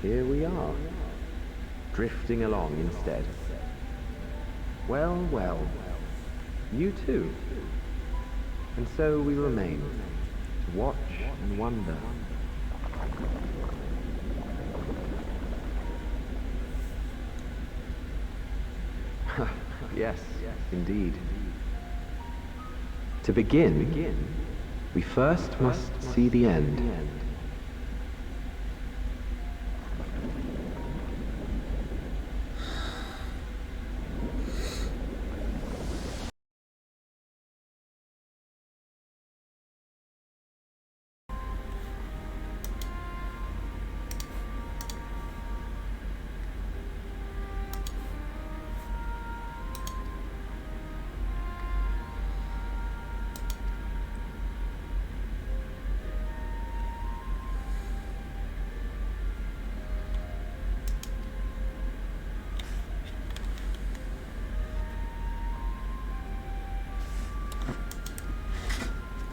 here we are, drifting along instead. Well, well, you too. And so we remain, to watch and wonder. Yes, indeed. To begin, we first must see the end.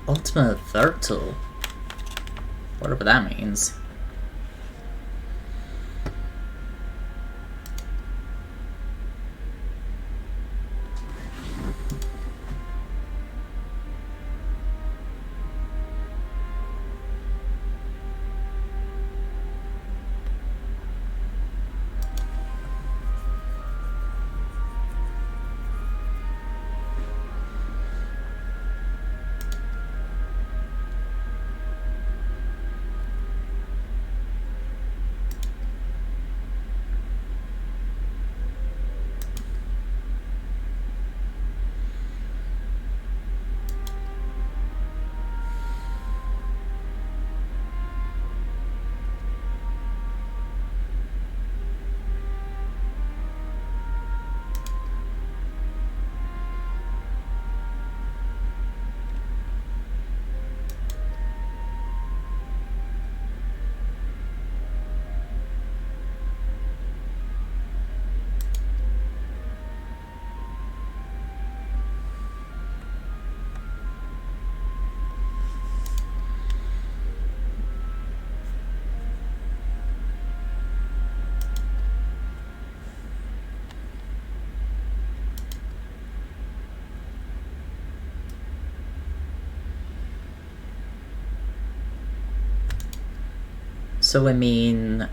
Ultima Thule? Whatever that means. So I mean...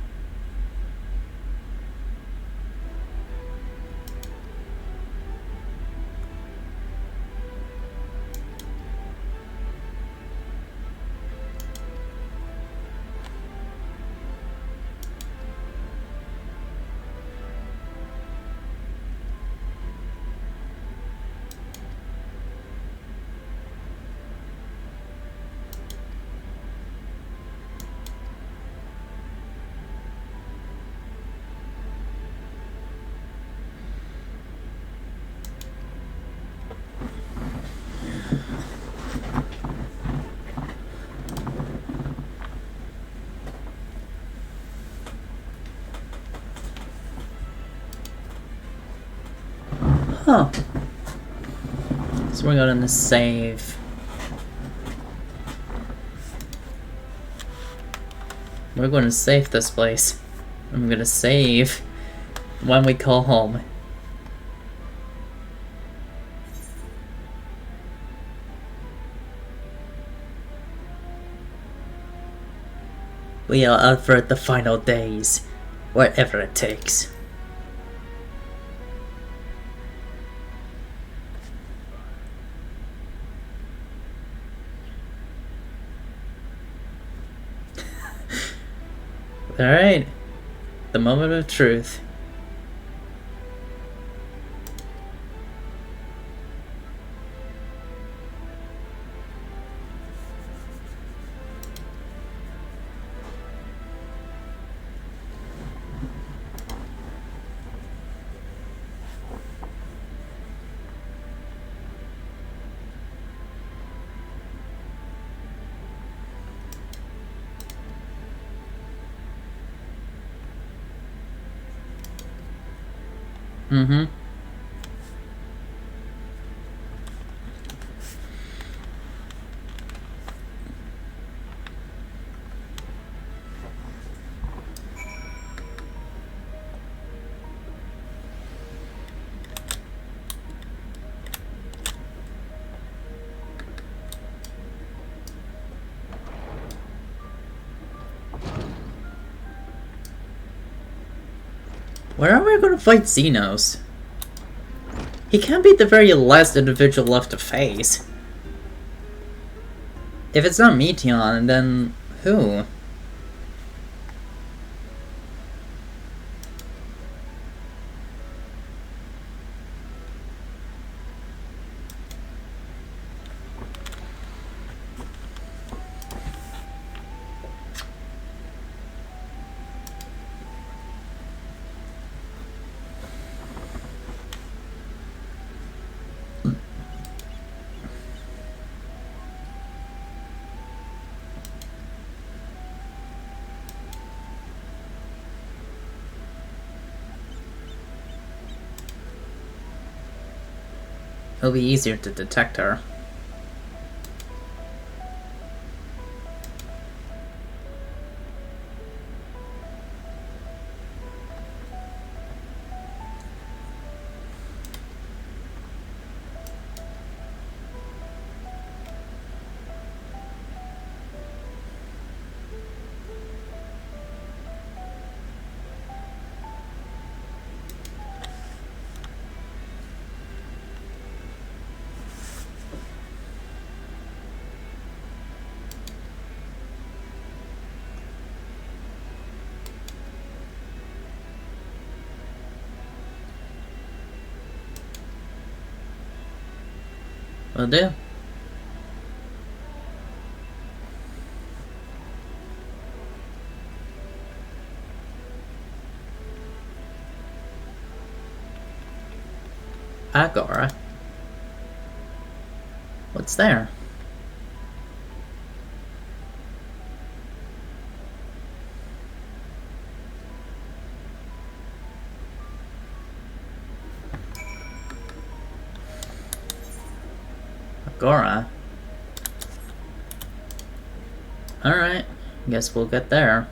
Huh. So we're going to save. We're going to save this place. I'm going to save when we call home. We'll avert the final days, wherever it takes. Alright, the moment of truth. Mm-hmm. Where am I gonna fight Xenos? He can't be the very last individual left to face. If it's not Meteon, then who? It'll be easier to detect her. Will do. Agora? What's there? Agora? Alright, guess we'll get there.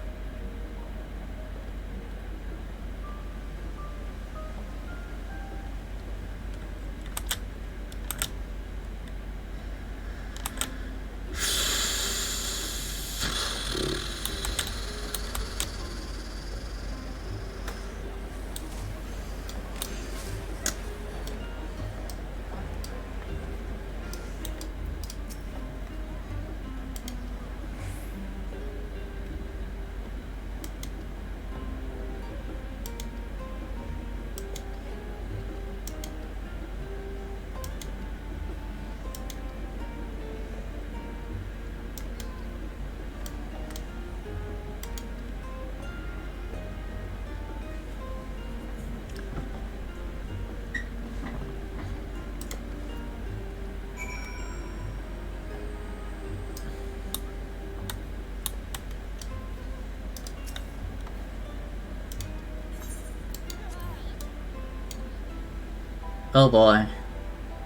Oh boy.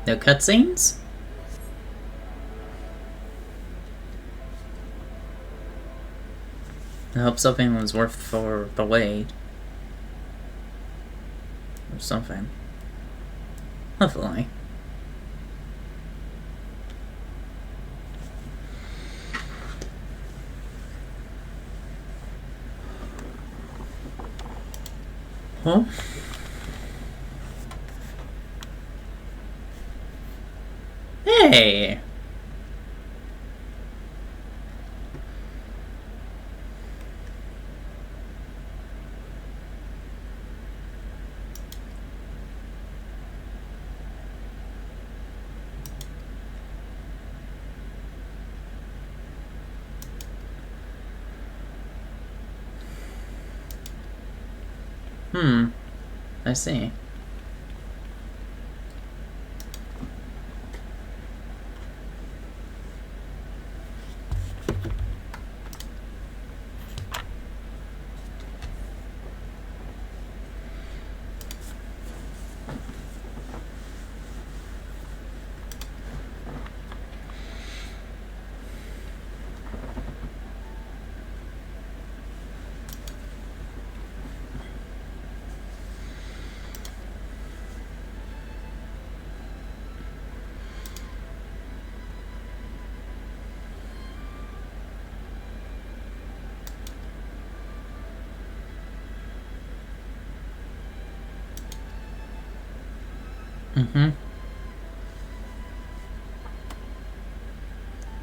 No cutscenes? I hope something was worth for the wait. Or something. Hopefully. Huh? Hey! I see.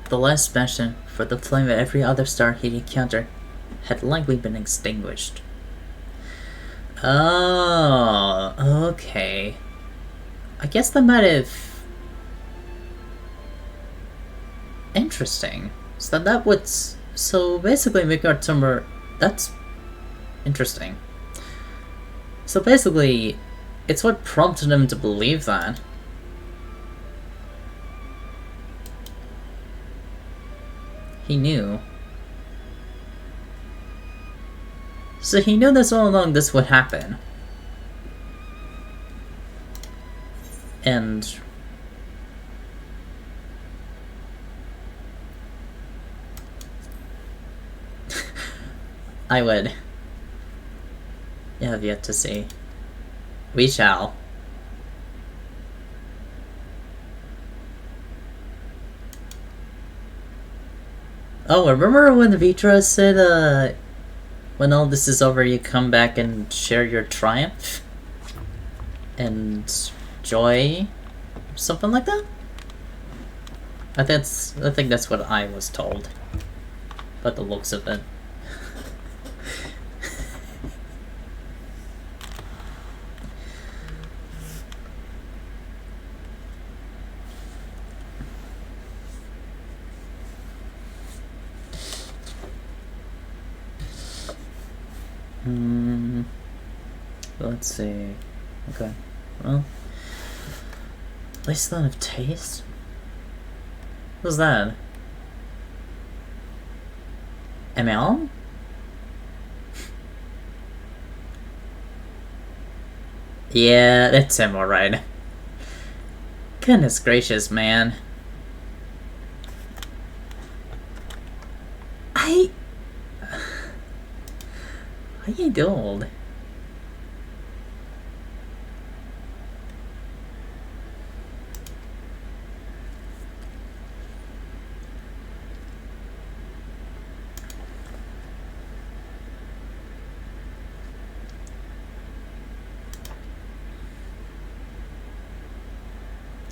The last passion for the flame of every other star he'd encountered had likely been extinguished. Oh, okay. I guess that might have... Interesting. So that would... So basically Midgard Summer... That's... interesting. So basically, it's what prompted him to believe that. He knew. So he knew this all along this would happen. And... I would. You have yet to see. We shall. Oh, remember when Vitra said, when all this is over, you come back and share your triumph? And joy? Something like that? I think that's what I was told. By the looks of it. Let's see. Okay. Well, at least not of taste. What's that? ML? Yeah, that's him, alright. Goodness gracious, man. I ain't old.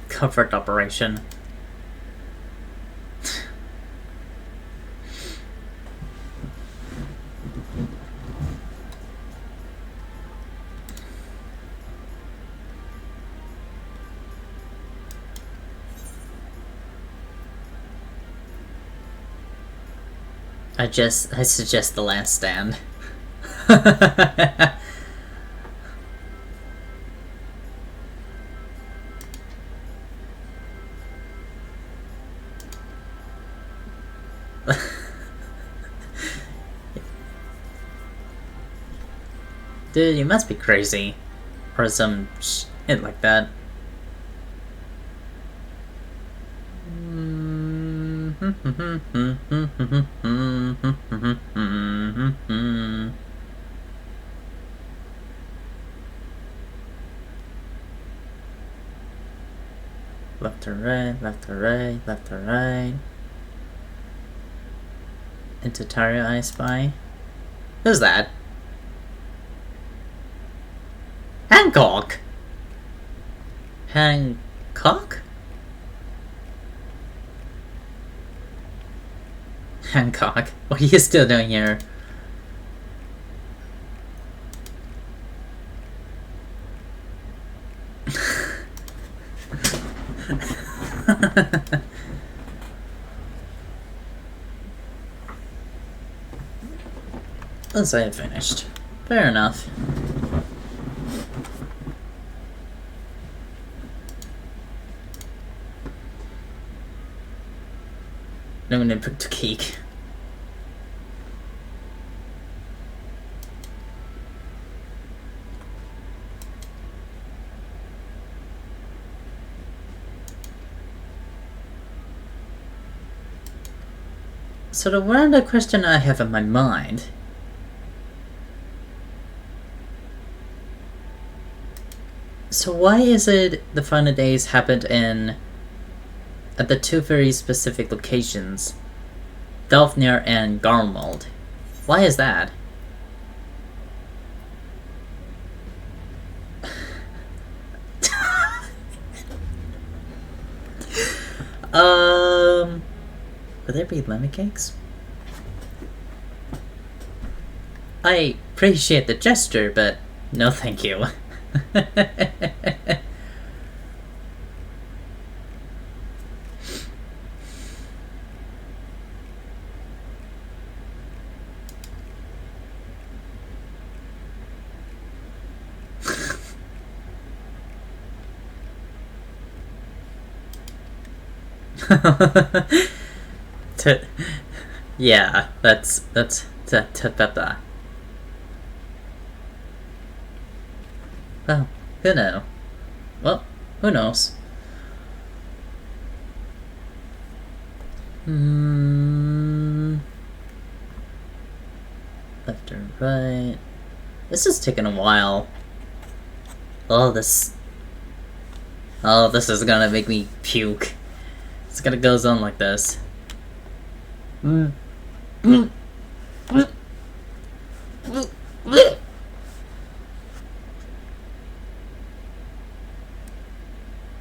Comfort operation. I suggest the last stand. Dude, you must be crazy. Or some shit like that. Left to right, left to right, left to right. Into Taria I Spy. Who's that? Hancock! Hancock? Hancock, what are you still doing here? Once I had finished. Fair enough. I'm gonna put to cake. So the random question I have in my mind so why is it the final days happened at the two very specific locations, Delfnir and Garmald? Why is that? Would there be lemon cakes? I appreciate the gesture, but no thank you. Yeah, that's Peppa. Well, who knows? Well, who knows? Left or right? This is taking a while. Oh, this is gonna make me puke. It's gonna go on like this.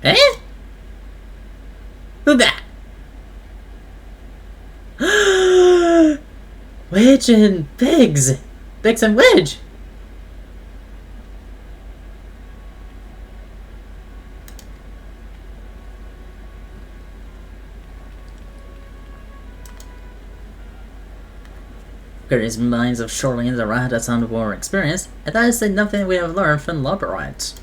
Eh? Who that? Wedge and Biggs! Biggs and Wedge! Various minds of shorelines around us on the war experience, and that is nothing we have learned from laborites.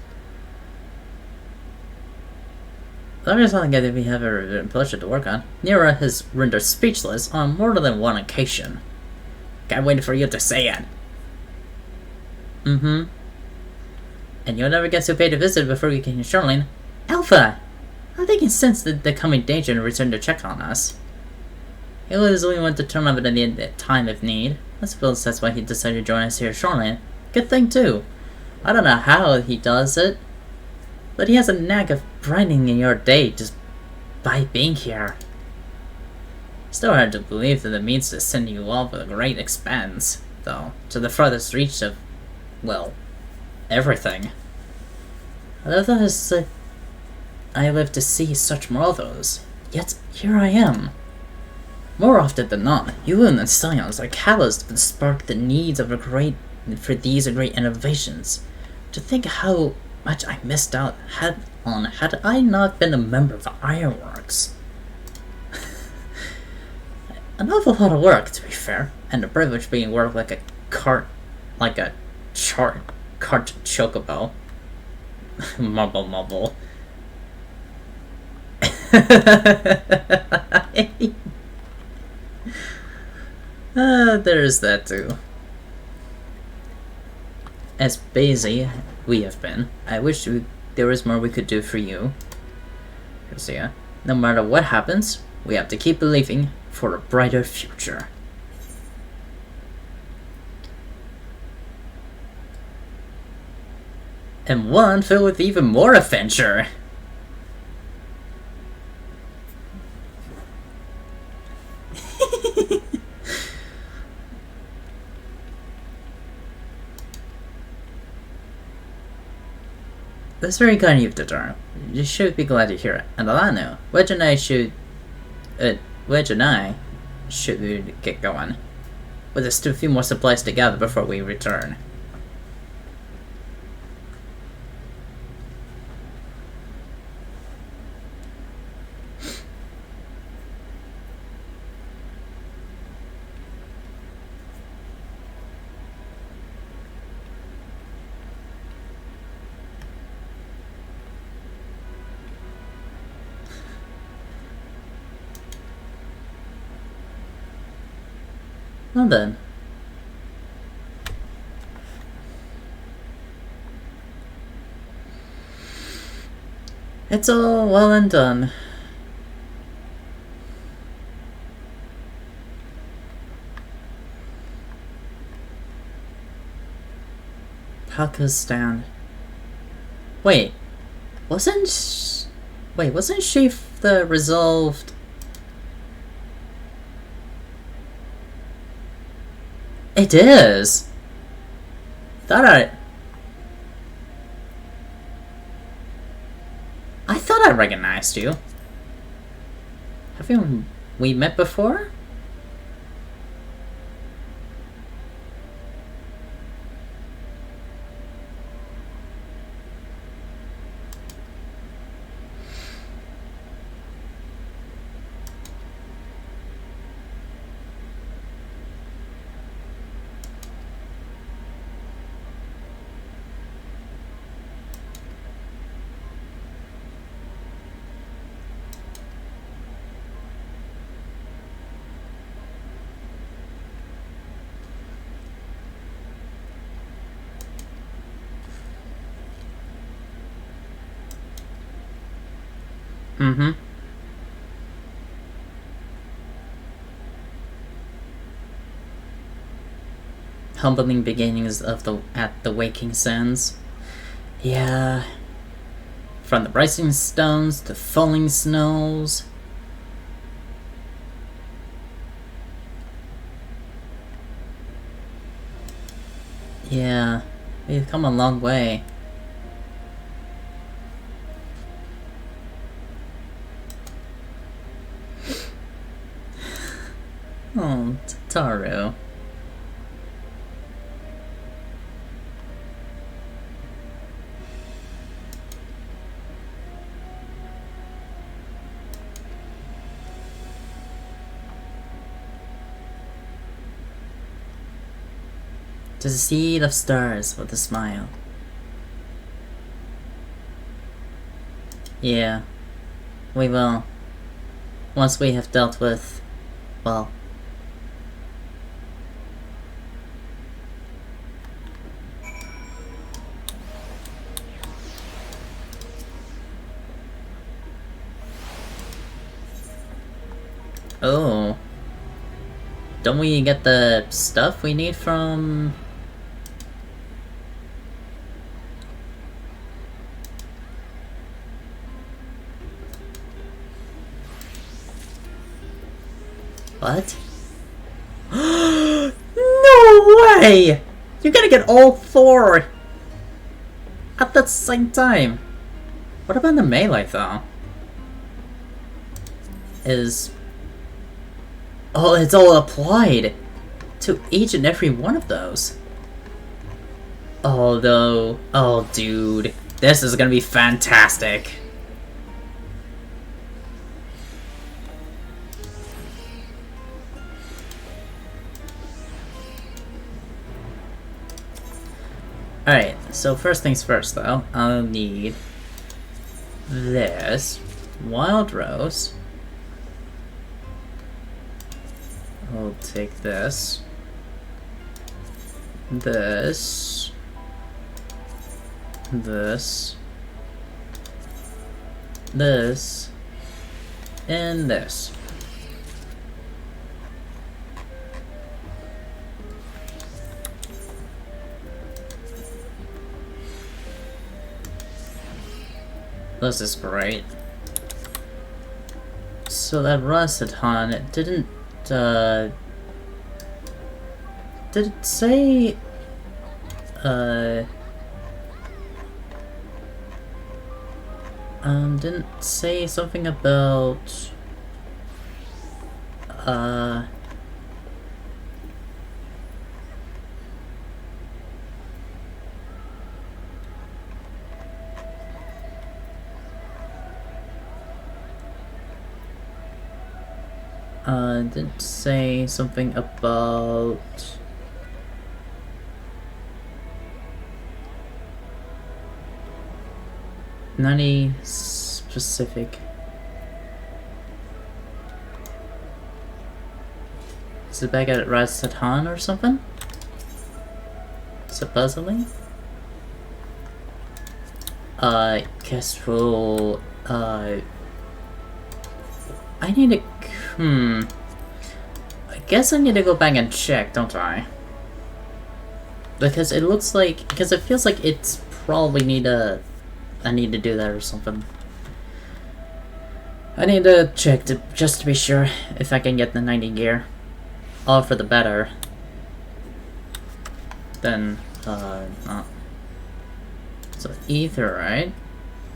That is something that we have a pleasure to work on. Nira has rendered speechless on more than one occasion. Can't wait for you to say it. And you'll never get to pay the visit before you can Charlene. Alpha! I think he sensed the coming danger and returned to check on us. He was only one to turn up at the time of need. I suppose that's why he decided to join us here at Shoreline. Good thing too. I don't know how he does it, but he has a knack of brightening your day just by being here. Still hard to believe that it means to send you off with a great expanse, though, to the farthest reach of, well, everything. I live to see such more of those, yet here I am. More often than not, you and the scions are calloused to spark the needs of for these great innovations. To think how much I missed out had I not been a member of the Ironworks. An awful lot of work, to be fair, and the privilege being worked like a cart chocobo. Mumble. There's that too. As busy we have been, I wish there was more we could do for you. Garcia. No matter what happens, we have to keep believing for a brighter future. And one filled with even more adventure. That's very kind of you, Totoro. You should be glad to hear it. And Alano, Wedge and I should get going. But there's still a few more supplies to gather before we return. Well then. It's all well and done. Pakistan. Wait, wasn't she the resolved? It is. I thought I recognized you. Haven't we met before? Mm-hmm. Humbling beginnings of the waking sands. Yeah. From the rising stones to falling snows. Yeah, we've come a long way. Oh, Tataru. To the seed of stars with a smile. Yeah, we will. Once we have dealt with, well... Oh. Don't we get the stuff we need from... What? No way! You're gonna get all four at the same time. What about the melee though? Oh, it's all applied to each and every one of those. Although, oh dude, this is gonna be fantastic. Alright, so first things first though, I'll need this wild rose. I'll take this, this, and this. This is great. So that Rasaton, it didn't, did it say, didn't say something about, didn't say something about... Not any specific... Is it back at Raz-Satan or something? Supposedly? Guess we'll... I need to... I guess I need to go back and check, don't I? Because it looks like... Because it feels like it's probably I need to do that or something. I need to check just to be sure if I can get the 90 gear. All for the better. Then, not. So, ether, right?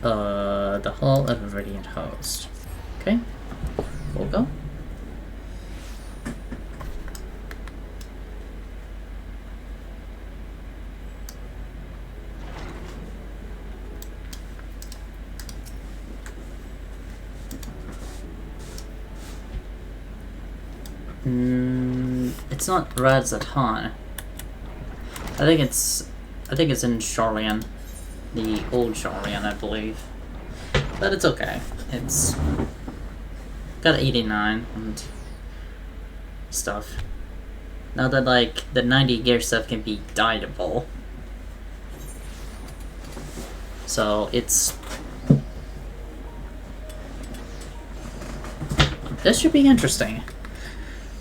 The hull of a radiant host. Okay. We'll go. It's not Razatan. I think it's in Shorian. The old Shorian, I believe. But it's okay. It's got 89 and stuff. Now that like the 90 gear stuff can be dyeable. So it's this should be interesting.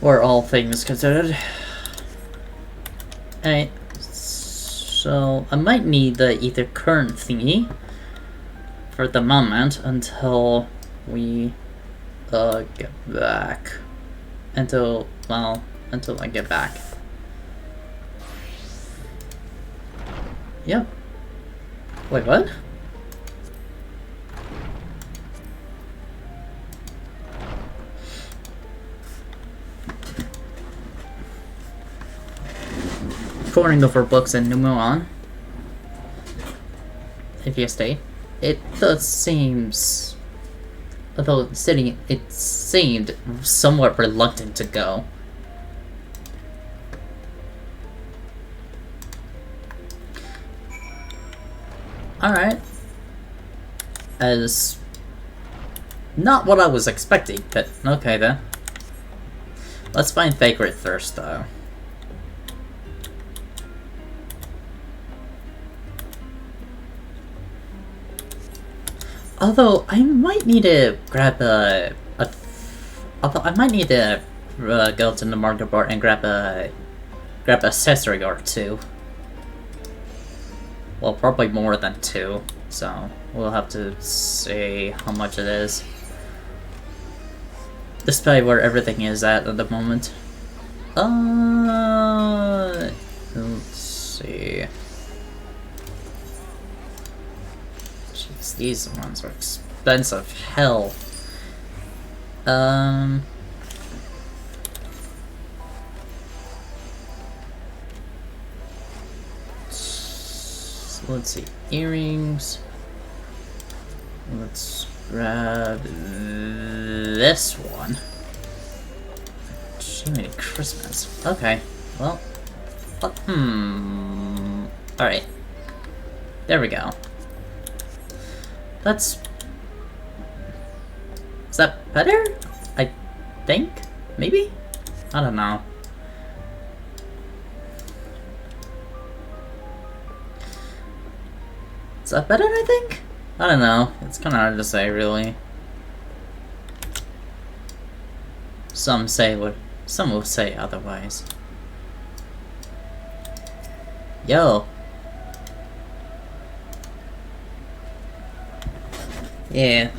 Or all things considered. Alright. So I might need the ether current thingy for the moment until we get back. Until I get back. Yep. Wait, what? Poring over books in Numuon. If you stay, it does seems, although it seemed somewhat reluctant to go. All right, as not what I was expecting, but okay then. Let's find Vagrant Thirst though. Although I might need to grab although I might need to go to the market bar and grab a accessory or two. Well, probably more than two. So we'll have to see how much it is. This is probably where everything is at the moment. Let's see. These ones are expensive. Hell. Let's see. Earrings. Let's grab this one. Jiminy Christmas. Okay. Well. Alright. There we go. Is that better? I think? Maybe? I don't know. Is that better, I think? I don't know. It's kinda hard to say, really. Some will say otherwise. Yo. Yeah.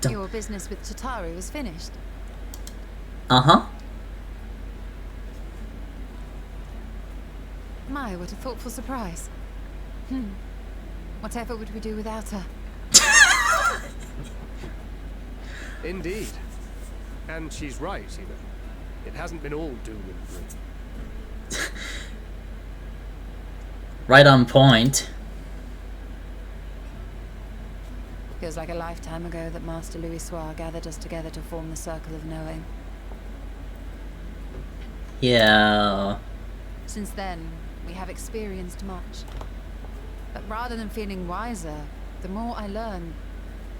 Your business with Tataru is finished. Uh-huh. My, what a thoughtful surprise. Whatever would we do without her? Indeed. And she's right, you know. It hasn't been all doom and gloom. Right on point. Feels like a lifetime ago that Master Louis Soir gathered us together to form the Circle of Knowing. Yeah. Since then, we have experienced much. But rather than feeling wiser, the more I learn,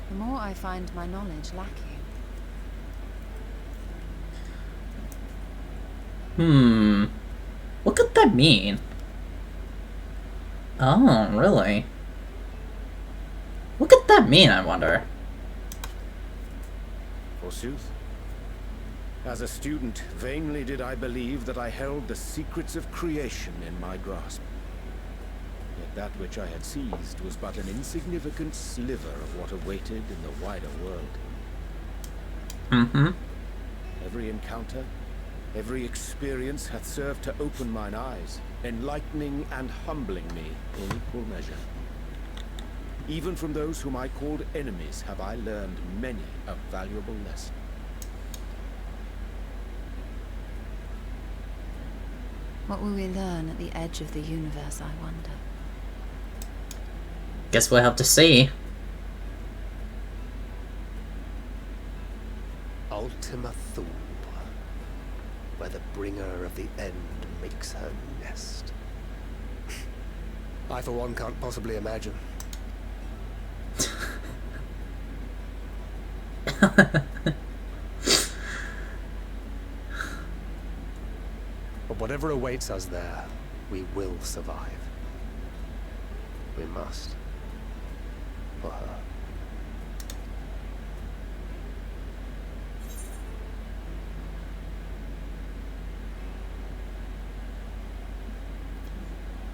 the more I find my knowledge lacking. What could that mean? Oh, really? What could that mean, I wonder? Forsooth. As a student, vainly did I believe that I held the secrets of creation in my grasp. Yet that which I had seized was but an insignificant sliver of what awaited in the wider world. Mm-hmm. Every encounter, Every experience hath served to open mine eyes, enlightening and humbling me in equal measure. Even from those whom I called enemies have I learned many a valuable lesson. What will we learn at the edge of the universe, I wonder? Guess we'll have to see. Ultima Thule, where the bringer of the end makes her nest. I, for one, can't possibly imagine. But whatever awaits us there, we will survive. We must. For her.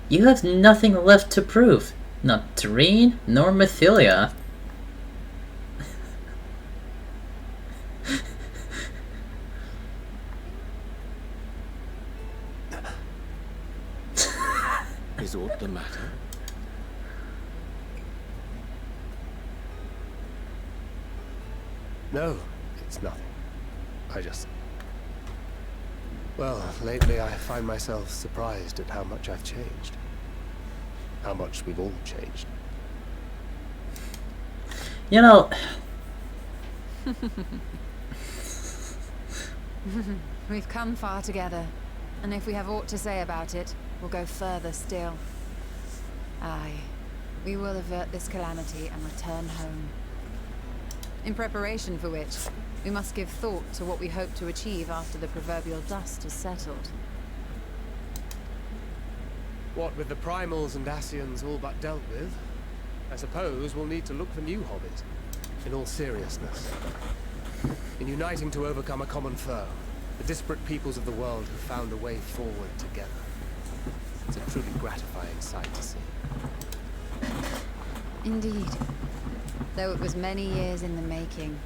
You have nothing left to prove. Not Terene, nor Mythilia. Is aught the matter? No, it's nothing. I just... Well, lately I find myself surprised at how much I've changed. How much we've all changed. You know... We've come far together, and if we have aught to say about it, we'll go further still. Aye, we will avert this calamity and return home. In preparation for which, we must give thought to what we hope to achieve after the proverbial dust has settled. What with the primals and Ascians all but dealt with, I suppose we'll need to look for new hobbies. In all seriousness. In uniting to overcome a common foe, the disparate peoples of the world have found a way forward together. It's a truly gratifying sight to see. Indeed. Though it was many years in the making,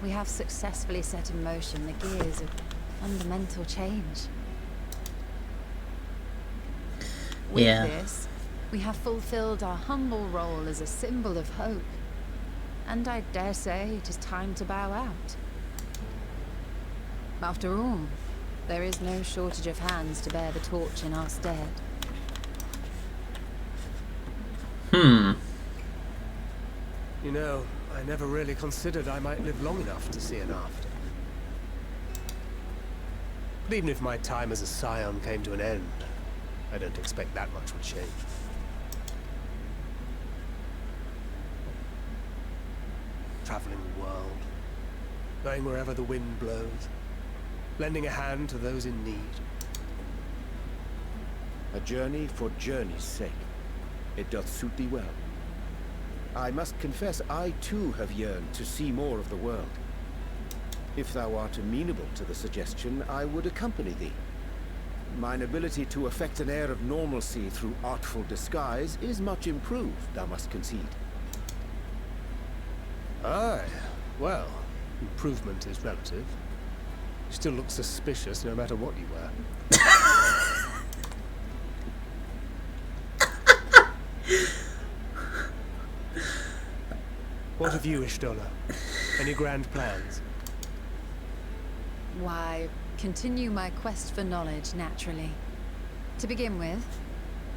we have successfully set in motion the gears of fundamental change. With this, we have fulfilled our humble role as a symbol of hope. And I dare say it is time to bow out. After all, there is no shortage of hands to bear the torch in our stead. You know, I never really considered I might live long enough to see an after. But even if my time as a scion came to an end, I don't expect that much would change. Traveling the world, going wherever the wind blows, lending a hand to those in need. A journey for journey's sake. It doth suit thee well. I must confess, I too have yearned to see more of the world. If thou art amenable to the suggestion, I would accompany thee. Mine ability to effect an air of normalcy through artful disguise is much improved, thou must concede. Aye, well, improvement is relative. You still look suspicious no matter what you wear. What of you, Ishtola? Any grand plans? Why, continue my quest for knowledge, naturally. To begin with,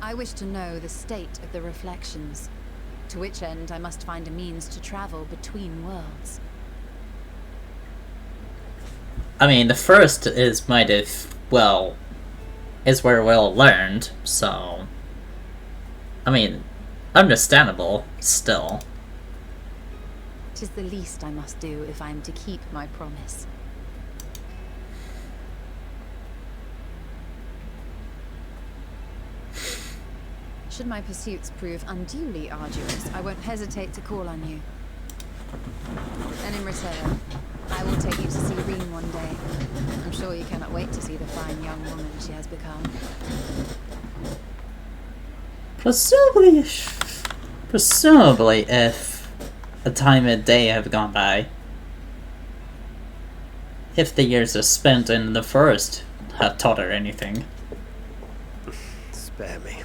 I wish to know the state of the reflections, to which end I must find a means to travel between worlds. I mean, the first is is where well learned, so... I mean, understandable, still. 'Tis the least I must do if I am to keep my promise. Should my pursuits prove unduly arduous, I won't hesitate to call on you. And in return, I will take you to see Reen one day. I'm sure you cannot wait to see the fine young woman she has become. Presumably if a time and day have gone by. If the years are spent in the forest have taught her anything. Spare me.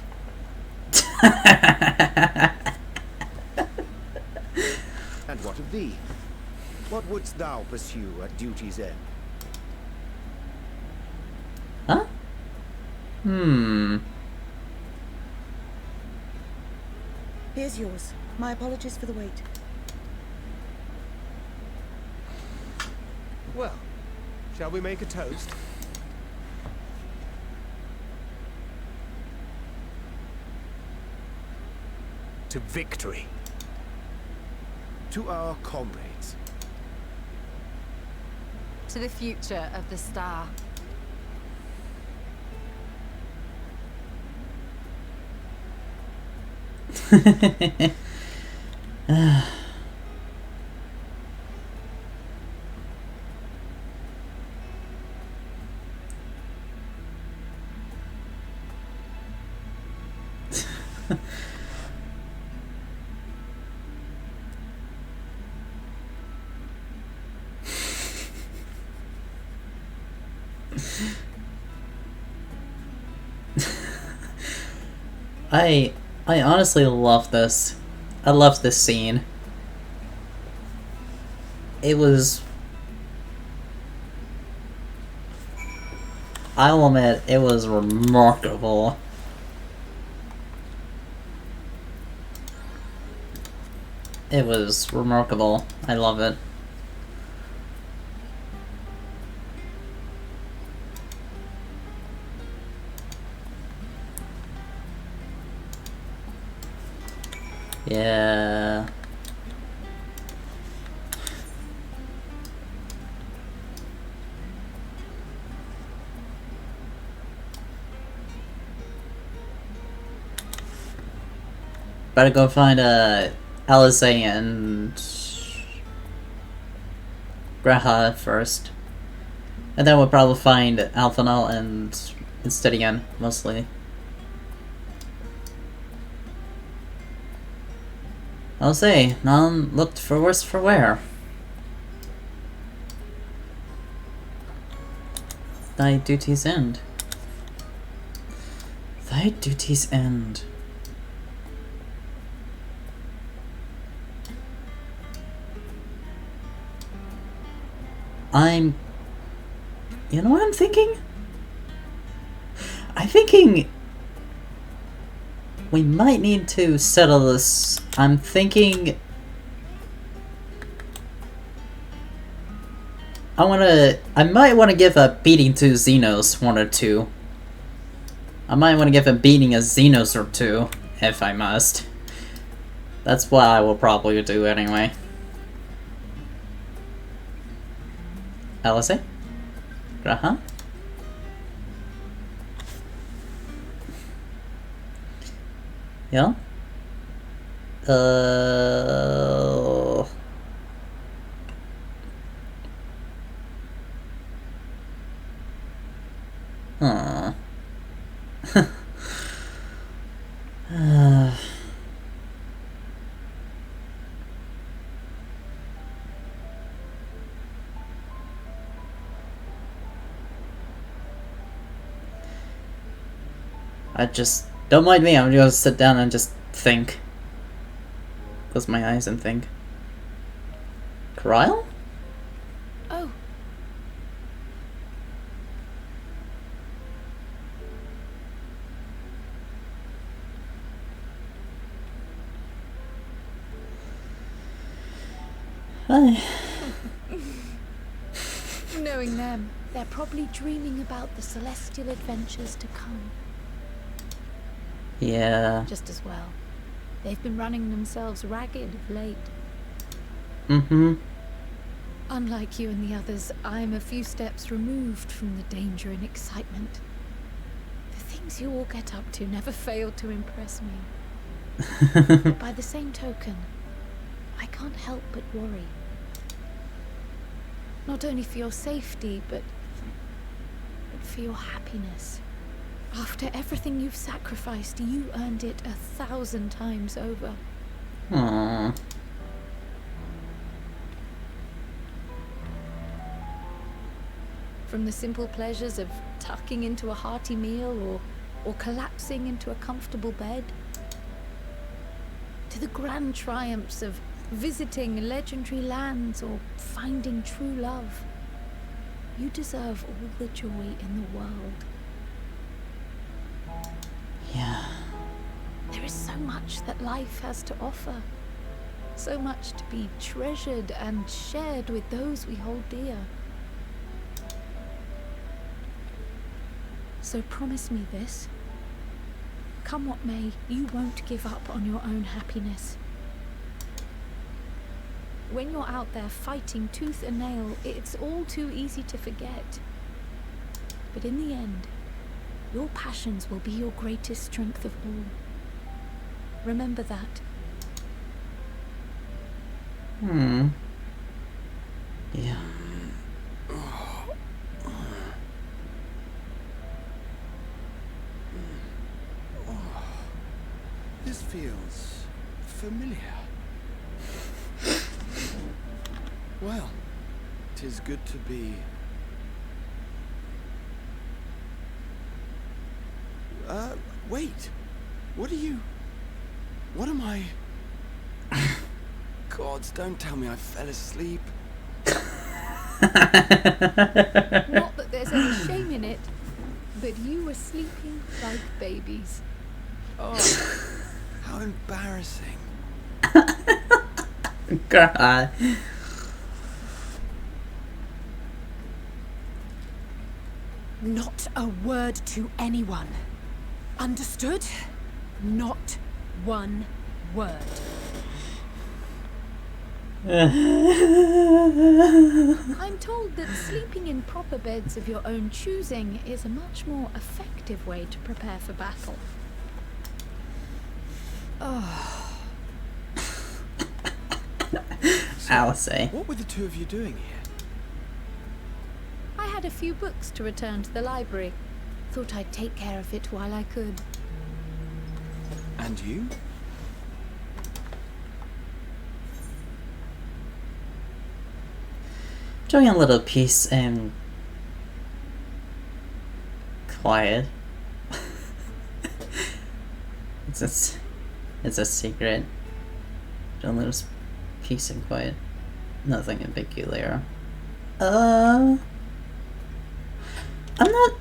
And what of thee? What wouldst thou pursue at duty's end? Huh? Here's yours. My apologies for the wait. Well, shall we make a toast? To victory. To our comrades. To the future of the star. I honestly love this. I love this scene. It was... I'll admit, it was remarkable. It was remarkable. I love it. Yeah. Better go find Alice and Graha first. And then we'll probably find Alphanal and Stedian, mostly. I'll say, none looked for worse for wear. Thy duties end. Thy duties end. You know what I'm thinking? I'm thinking we might need to settle this. I'm thinking I might want to give a beating to Xenos 1 or 2. I might want to give a beating a Xenos or 2, if I must. That's what I will probably do anyway. Alice? Graha? Yeah? Huh. I just... Don't mind me, I'm gonna sit down and just think. Close my eyes and think. Krile? Oh. Hi. Knowing them. They're probably dreaming about the celestial adventures to come. Yeah. Just as well. They've been running themselves ragged of late. Mm-hmm. Unlike you and the others, I'm a few steps removed from the danger and excitement. The things you all get up to never fail to impress me. But by the same token, I can't help but worry. Not only for your safety, but for your happiness. After everything you've sacrificed, you earned it 1,000 times over. Aww. From the simple pleasures of tucking into a hearty meal or collapsing into a comfortable bed, to the grand triumphs of visiting legendary lands or finding true love. You deserve all the joy in the world. Yeah. There is so much that life has to offer. So much to be treasured and shared with those we hold dear. So promise me this. Come what may, you won't give up on your own happiness. When you're out there fighting tooth and nail, it's all too easy to forget. But in the end, your passions will be your greatest strength of all. Remember that. Yeah. This feels familiar. Well, 'tis good to be... wait. What are you... What am I... Gods, don't tell me I fell asleep. Not that there's any shame in it, but you were sleeping like babies. Oh, how embarrassing. God. Not a word to anyone. Understood? Not one word. I'm told that sleeping in proper beds of your own choosing is a much more effective way to prepare for battle. I'll say. What were the two of you doing here? I had a few books to return to the library. Thought I'd take care of it while I could. And you? Doing a little peace and quiet. It's a secret. Doing a little peace and quiet. Nothing in peculiar. I'm not.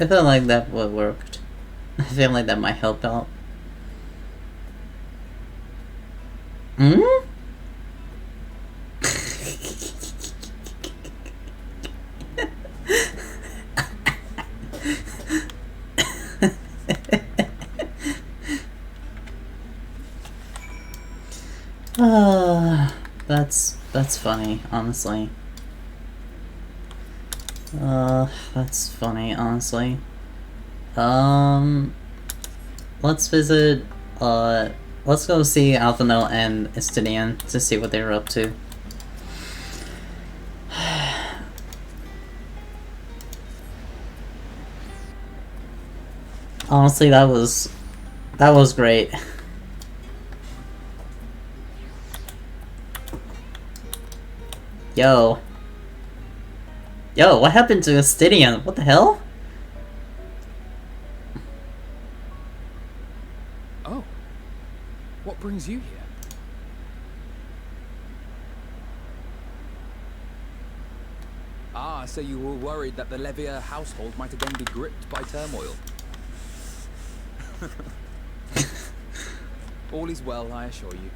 I feel like that would worked. I feel like that might help out. That's funny, honestly. That's funny, honestly. Let's visit, let's go see Alphino and Estidian to see what they're up to. Honestly, that was great. Yo, what happened to Estidian? What the hell? Oh, what brings you here? Ah, so you were worried that the Levier household might again be gripped by turmoil. All is well, I assure you.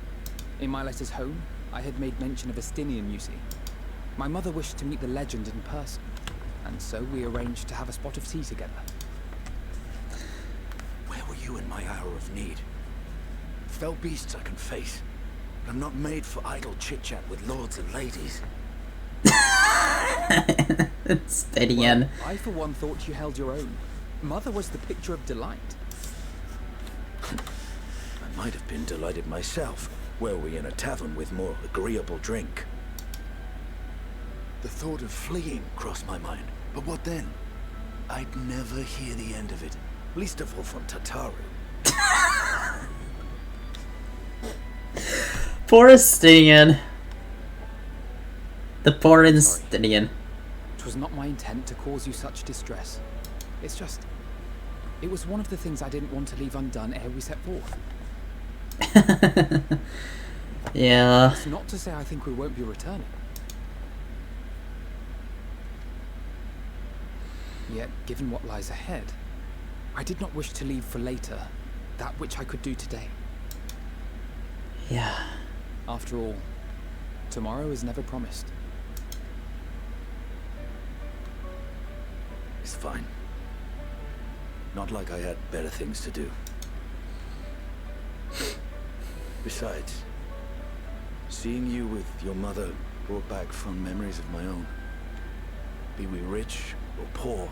In my letters home, I had made mention of Estinian, you see. My mother wished to meet the legend in person, and so we arranged to have a spot of tea together. Where were you in my hour of need? Fell beasts I can face. I'm not made for idle chit-chat with lords and ladies. Estidian. Well, I for one thought you held your own. Mother was the picture of delight. I might have been delighted myself, Were we in a tavern with more agreeable drink. The thought of fleeing crossed my mind. But what then? I'd never hear the end of it. Least of all from Tataru. Poor Estinian. The poor Estinian. It was not my intent to cause you such distress. It's just... It was one of the things I didn't want to leave undone ere we set forth. Yeah. It's not to say I think we won't be returning. Yet, given what lies ahead, I did not wish to leave for later that which I could do today. Yeah. After all, tomorrow is never promised. It's fine. Not like I had better things to do. Besides, seeing you with your mother brought back fond memories of my own. Be we rich or poor,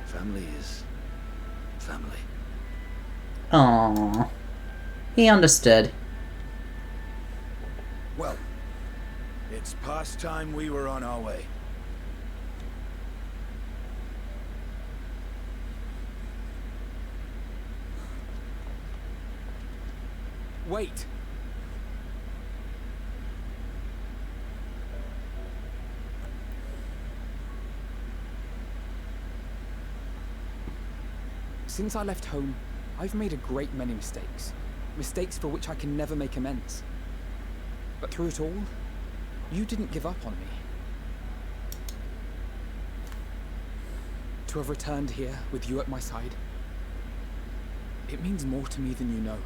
family is family. Aww. He understood. Well, it's past time we were on our way. Wait! Since I left home, I've made a great many mistakes. Mistakes for which I can never make amends. But through it all, you didn't give up on me. To have returned here with you at my side, it means more to me than you know.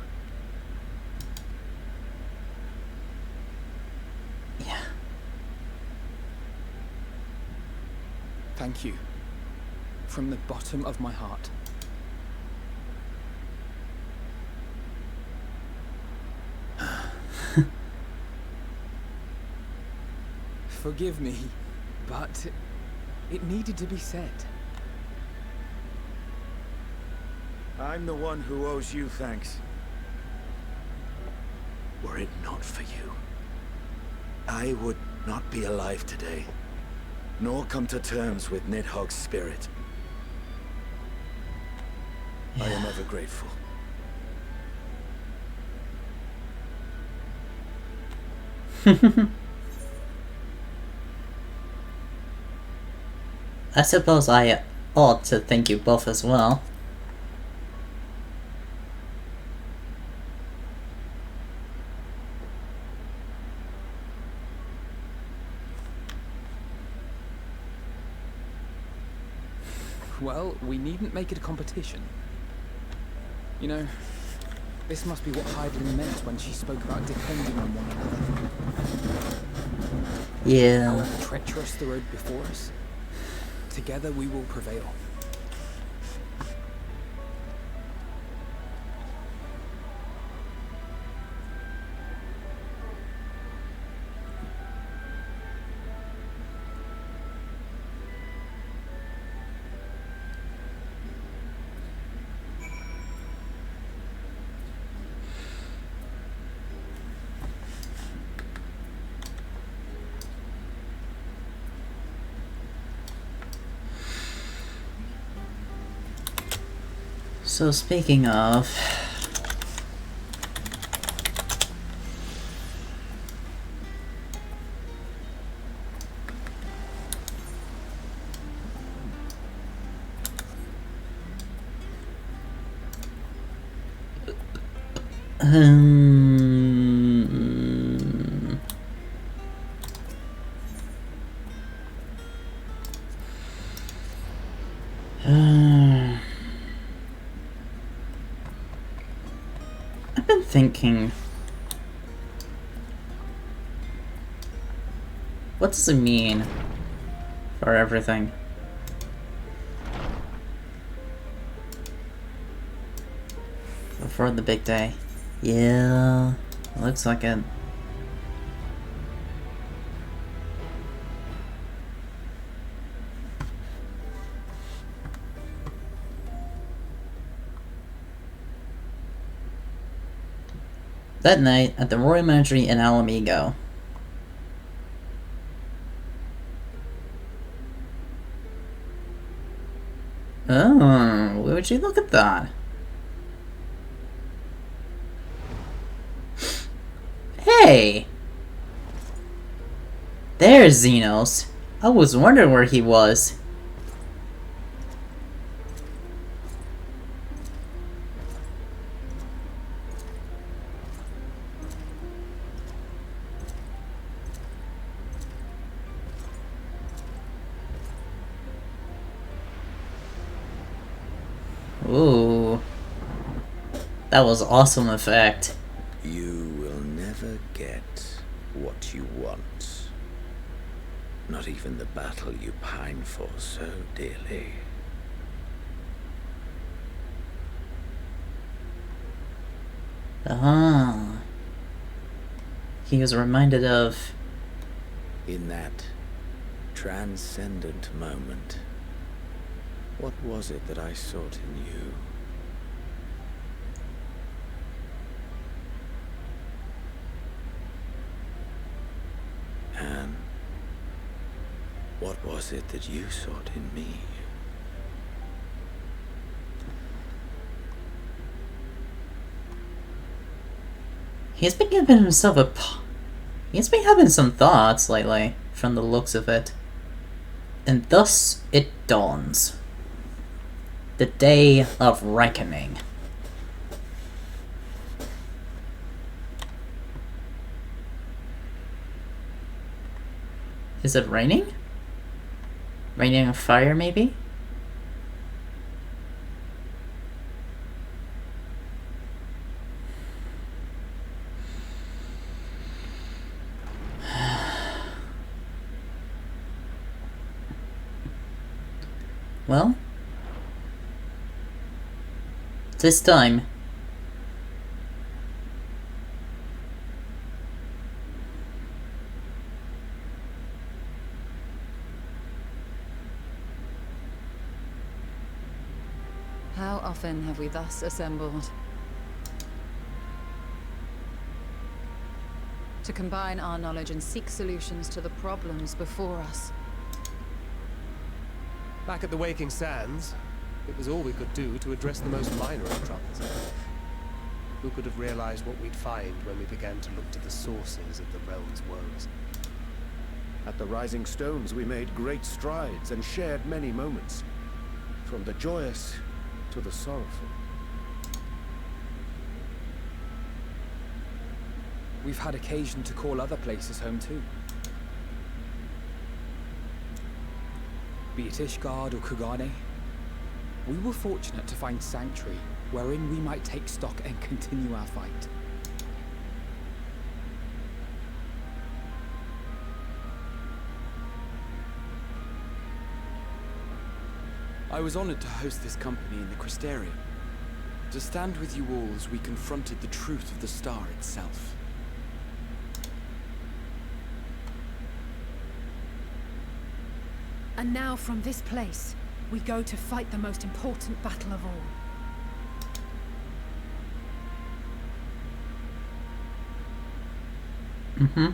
Yeah. Thank you. From the bottom of my heart. Forgive me, but it needed to be said. I'm the one who owes you thanks. Were it not for you, I would not be alive today, nor come to terms with Nidhogg's spirit. Yeah. I am ever grateful. I suppose I ought to thank you both as well. Well, we needn't make it a competition. You know, this must be what Heidelin meant when she spoke about depending on one another. Yeah. However treacherous the road before us, together we will prevail. So speaking of... I've been thinking, what does it mean for everything? Before the big day. Yeah, looks like it. That night, at the Royal Menagerie in Alamigo. Oh, would you look at that? Hey! There's Xenos. I was wondering where he was. Ooh. That was awesome effect. You will never get what you want. Not even the battle you pine for so dearly. Ah. He was reminded of... In that transcendent moment, what was it that I sought in you? And what was it that you sought in me? He's been giving himself a... He's been having some thoughts lately, from the looks of it. And thus it dawns. The day of reckoning. Is it raining? Raining on fire, maybe? Well, this time, How often have we thus assembled? To combine our knowledge and seek solutions to the problems before us. Back at the Waking Sands, it was all we could do to address the most minor of troubles. Who could have realized what we'd find when we began to look to the sources of the realm's woes? At the Rising Stones, we made great strides and shared many moments. From the joyous to the sorrowful. We've had occasion to call other places home too. Be it Ishgard or Kugane, we were fortunate to find sanctuary wherein we might take stock and continue our fight. I was honored to host this company in the Crystarium, to stand with you all as we confronted the truth of the star itself. And now from this place, we go to fight the most important battle of all. mm-hmm.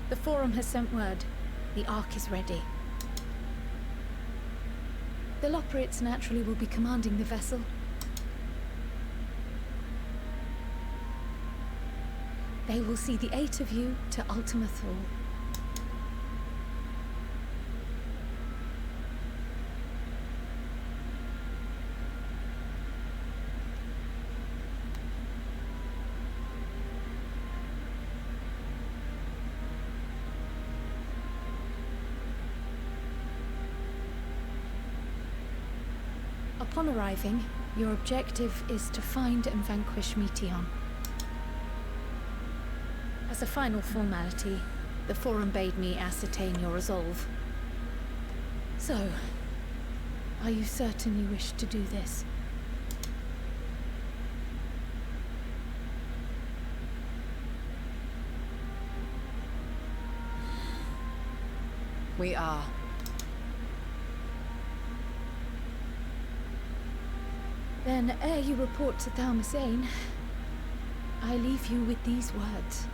The Forum has sent word. The Ark is ready. The Loporrits naturally will be commanding the vessel. They will see the 8 of you to Ultima Thule. Upon arriving, your objective is to find and vanquish Meteon. As a final formality, the Forum bade me ascertain your resolve. So, are you certain you wish to do this? We are. Then, ere you report to Thalmasane, I leave you with these words.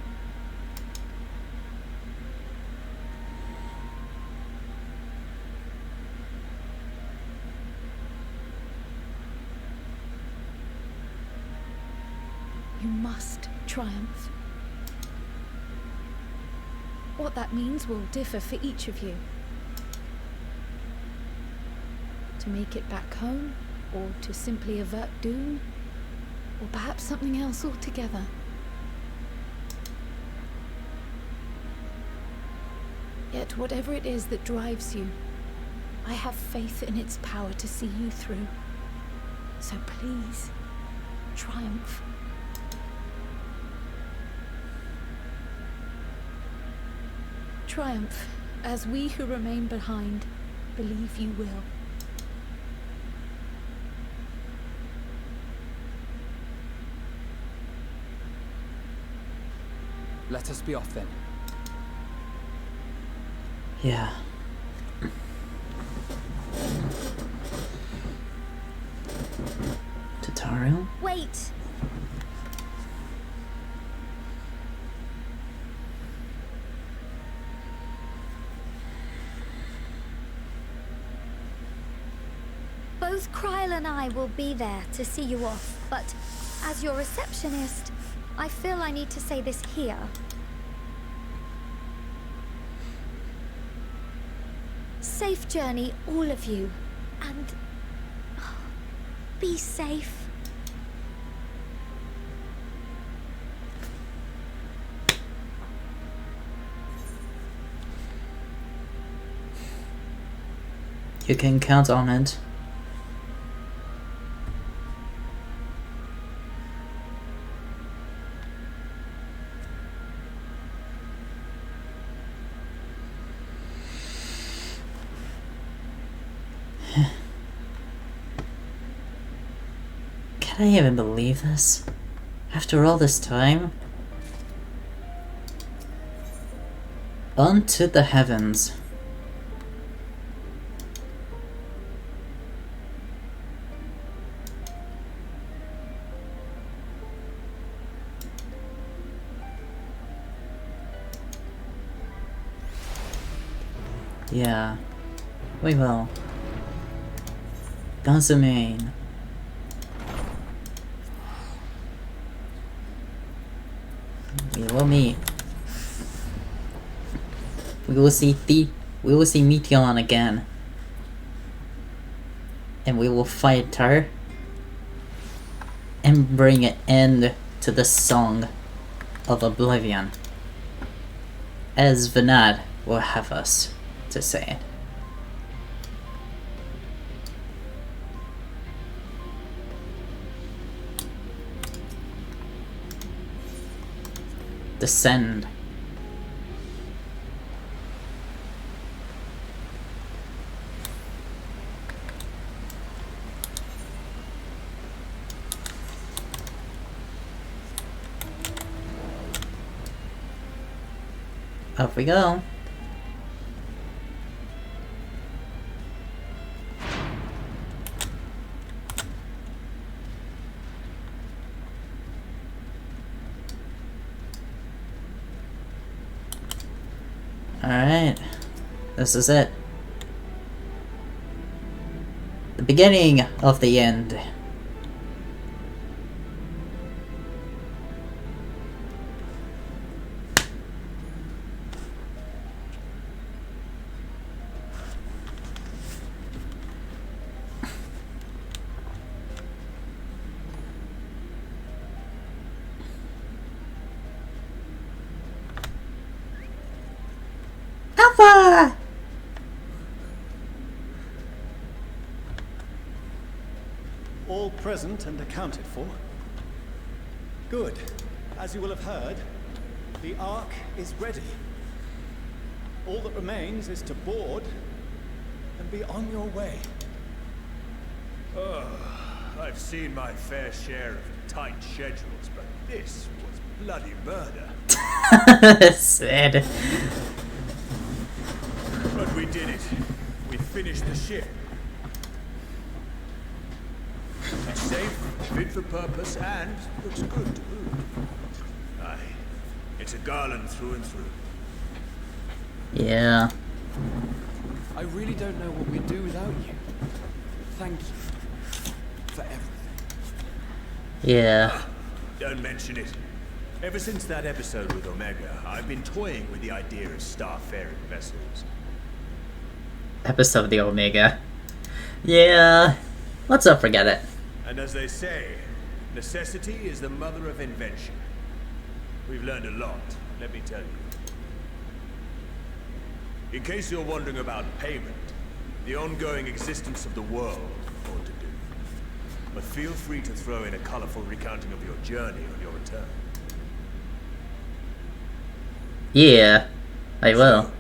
You must triumph. What that means will differ for each of you. To make it back home, or to simply avert doom, or perhaps something else altogether. Yet whatever it is that drives you, I have faith in its power to see you through. So please, triumph. Triumph, as we who remain behind believe you will. Let us be off then. Yeah. Tutorial? Wait! Both Kryl and I will be there to see you off, but as your receptionist, I feel I need to say this here. Safe journey, all of you, and be safe. You can count on it. Can I even believe this? After all this time? Unto the heavens. Yeah, we will. Doesn't we will meet. We will see Meteon again. And we will fight her. And bring an end to the Song of Oblivion. As Vanad will have us to say it. Descend. Up we go. Alright, this is it. The beginning of the end. Alpha! All present and accounted for? Good. As you will have heard, the Ark is ready. All that remains is to board and be on your way. I've seen my fair share of tight schedules, but this was bloody murder. Sad. But we did it. We finished the ship. It's safe, fit for purpose, and looks good to boot. Aye, it's a garland through and through. Yeah. I really don't know what we'd do without you. Thank you for everything. Yeah. Don't mention it. Ever since that episode with Omega, I've been toying with the idea of starfaring vessels. Episode of the Omega. Yeah. Let's not forget it. And as they say, necessity is the mother of invention. We've learned a lot, let me tell you. In case you're wondering about payment, the ongoing existence of the world ought to do. But feel free to throw in a colorful recounting of your journey on your return. Yeah, I will. So,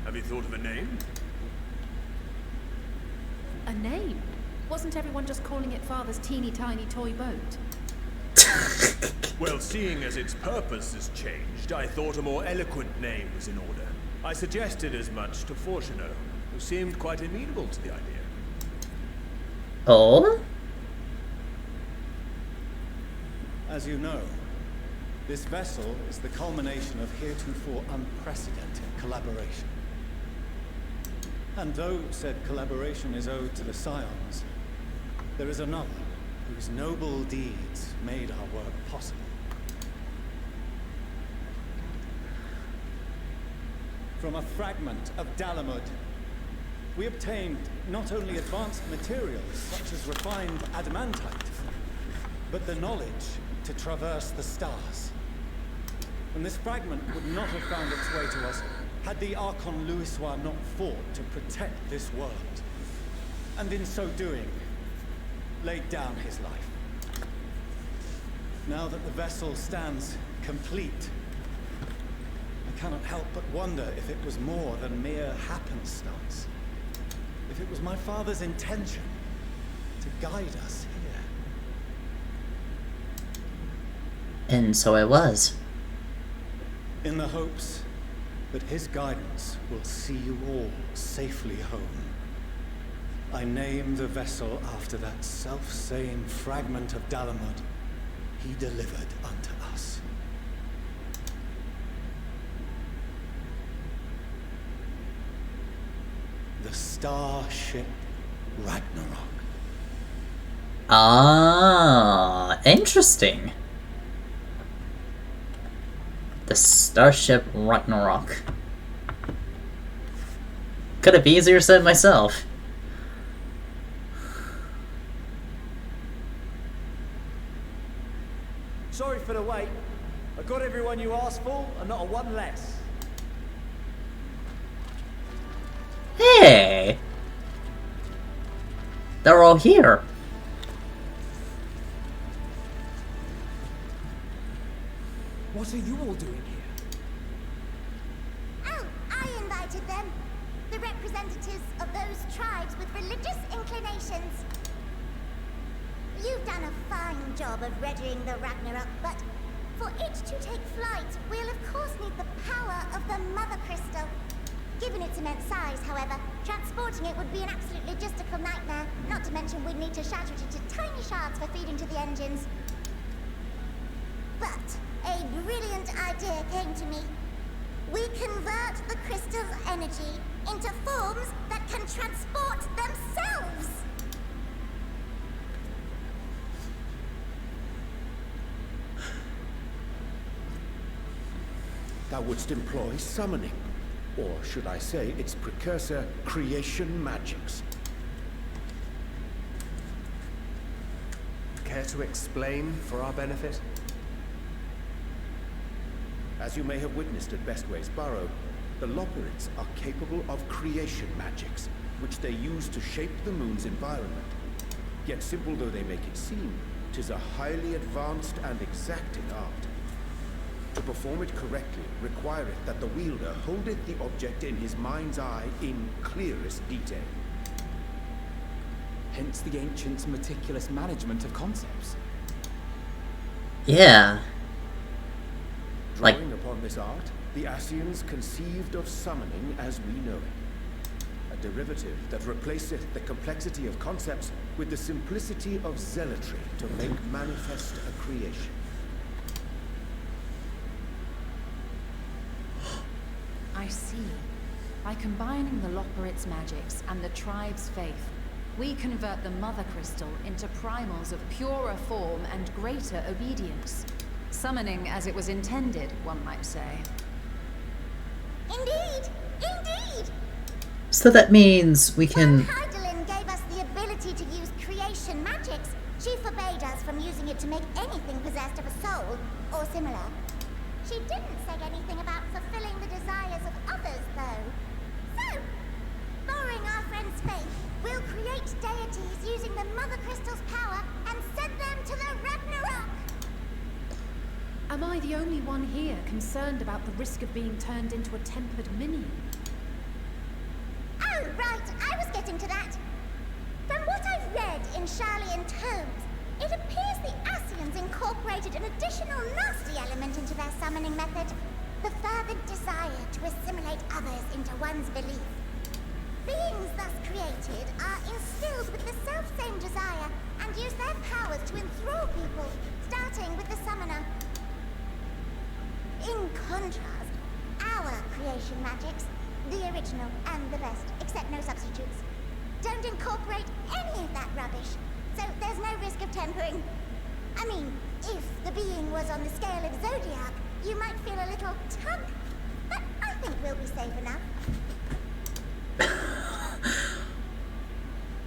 have you thought of a name? A name? Wasn't everyone just calling it Father's teeny tiny toy boat? Well, seeing as its purpose has changed, I thought a more eloquent name was in order. I suggested as much to Fortuno, who seemed quite amenable to the idea. Oh? As you know, this vessel is the culmination of heretofore unprecedented collaboration. And though said collaboration is owed to the Scions, there is another whose noble deeds made our work possible. From a fragment of Dalamud, we obtained not only advanced materials such as refined adamantite, but the knowledge to traverse the stars. And this fragment would not have found its way to us had the Archon Louisois not fought to protect this world, and in so doing, laid down his life. Now that the vessel stands complete, I cannot help but wonder if it was more than mere happenstance. If it was my father's intention to guide us here. And so it was. In the hopes that his guidance will see you all safely home, I name the vessel after that self-same fragment of Dalamud he delivered unto us. The starship Ragnarok. Ah, interesting. The Starship Ragnarok. Could have easier said myself. Sorry for the wait. I got everyone you asked for, and not a one less. Hey! They're all here. What are you all doing here? Oh, I invited them. The representatives of those tribes with religious inclinations. You've done a fine job of readying the Ragnarok, but for it to take flight, we'll of course need the power of the Mother Crystal. Given its immense size, however, transporting it would be an absolute logistical nightmare, not to mention we'd need to shatter it into tiny shards for feeding to the engines. But a brilliant idea came to me. We convert the crystal's energy into forms that can transport themselves! Thou wouldst employ summoning, or should I say its precursor, creation magics. Care to explain for our benefit? As you may have witnessed at Bestway's Burrow, the Loporrits are capable of creation magics, which they use to shape the moon's environment. Yet simple though they make it seem, 'tis a highly advanced and exacting art. To perform it correctly requireth that the wielder holdeth the object in his mind's eye in clearest detail. Hence the ancients' meticulous management of concepts. Yeah. Drawing upon this art, the Ascians conceived of summoning as we know it. A A derivative that replaceth the complexity of concepts with the simplicity of zealotry to make manifest a creation. I see. By combining the Loporrit's magics and the tribe's faith, we convert the Mother Crystal into primals of purer form and greater obedience. Summoning as it was intended, one might say. Indeed! Indeed! So that means we can... Heidelin gave us the ability to use creation magics. She forbade us from using it to make anything possessed of a soul, or similar. She didn't say anything about fulfilling the desires of others, though. So, borrowing our friend's faith, we'll create deities using the Mother Crystal's power and send them to the Ragnarok! Am I the only one here concerned about the risk of being turned into a tempered minion? Oh, right, I was getting to that. From what I've read in Sharlayan tomes, it appears the Ascians incorporated an additional nasty element into their summoning method. The fervent desire to assimilate others into one's belief. Beings thus created are instilled with the self-same desire and use their powers to enthrall people, starting with the summoner. In contrast, our creation magics, the original and the best, except no substitutes, don't incorporate any of that rubbish, so there's no risk of tempering. I mean, if the being was on the scale of Zodiac, you might feel a little tug, but I think we'll be safe enough.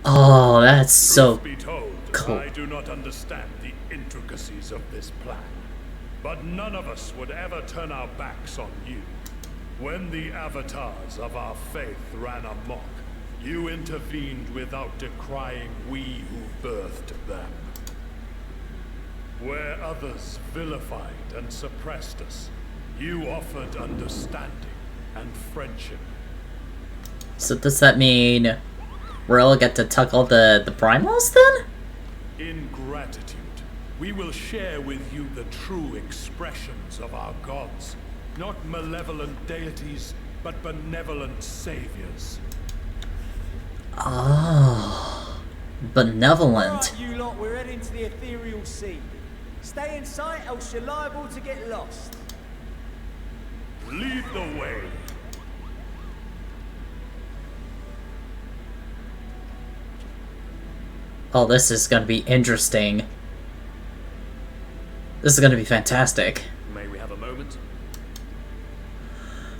Oh, that's so Truth be told, cool. I do not understand the intricacies of this plan. But none of us would ever turn our backs on you. When the avatars of our faith ran amok, you intervened without decrying we who birthed them. Where others vilified and suppressed us, you offered understanding and friendship. So does that mean we'll get to tackle the primals then? In gratitude, we will share with you the true expressions of our gods. Not malevolent deities, but benevolent saviors. Oh, benevolent. Alright, you lot, we're heading to the ethereal sea. Stay in sight, else you're liable to get lost. Lead the way. Oh, this is gonna be interesting. This is gonna be fantastic. May we have a moment?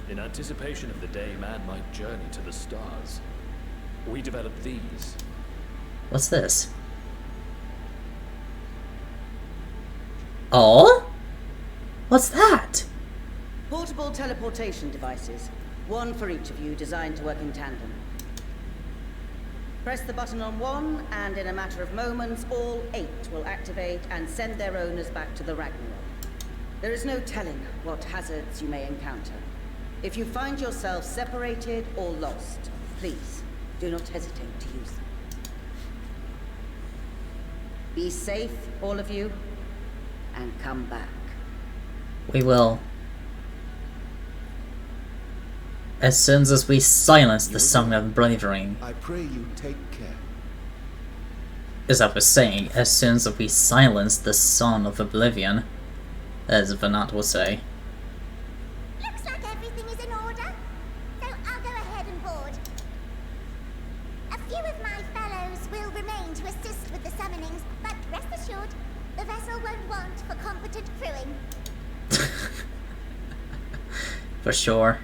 In anticipation of the day man might journey to the stars, we developed these. What's this? Oh? What's that? Portable teleportation devices. One for each of you, designed to work in tandem. Press the button on one, and in a matter of moments, all 8 will activate and send their owners back to the Ragnarok. There is no telling what hazards you may encounter. If you find yourself separated or lost, please do not hesitate to use them. Be safe, all of you, and come back. We will. As soon as we silence the Song of Bravery. I pray you take care. As I was saying, as soon as we silence the Song of Oblivion, as Vanat will say. Looks like everything is in order, so I'll go ahead and board. A few of my fellows will remain to assist with the summonings, but rest assured, the vessel won't want for competent crewing. For sure.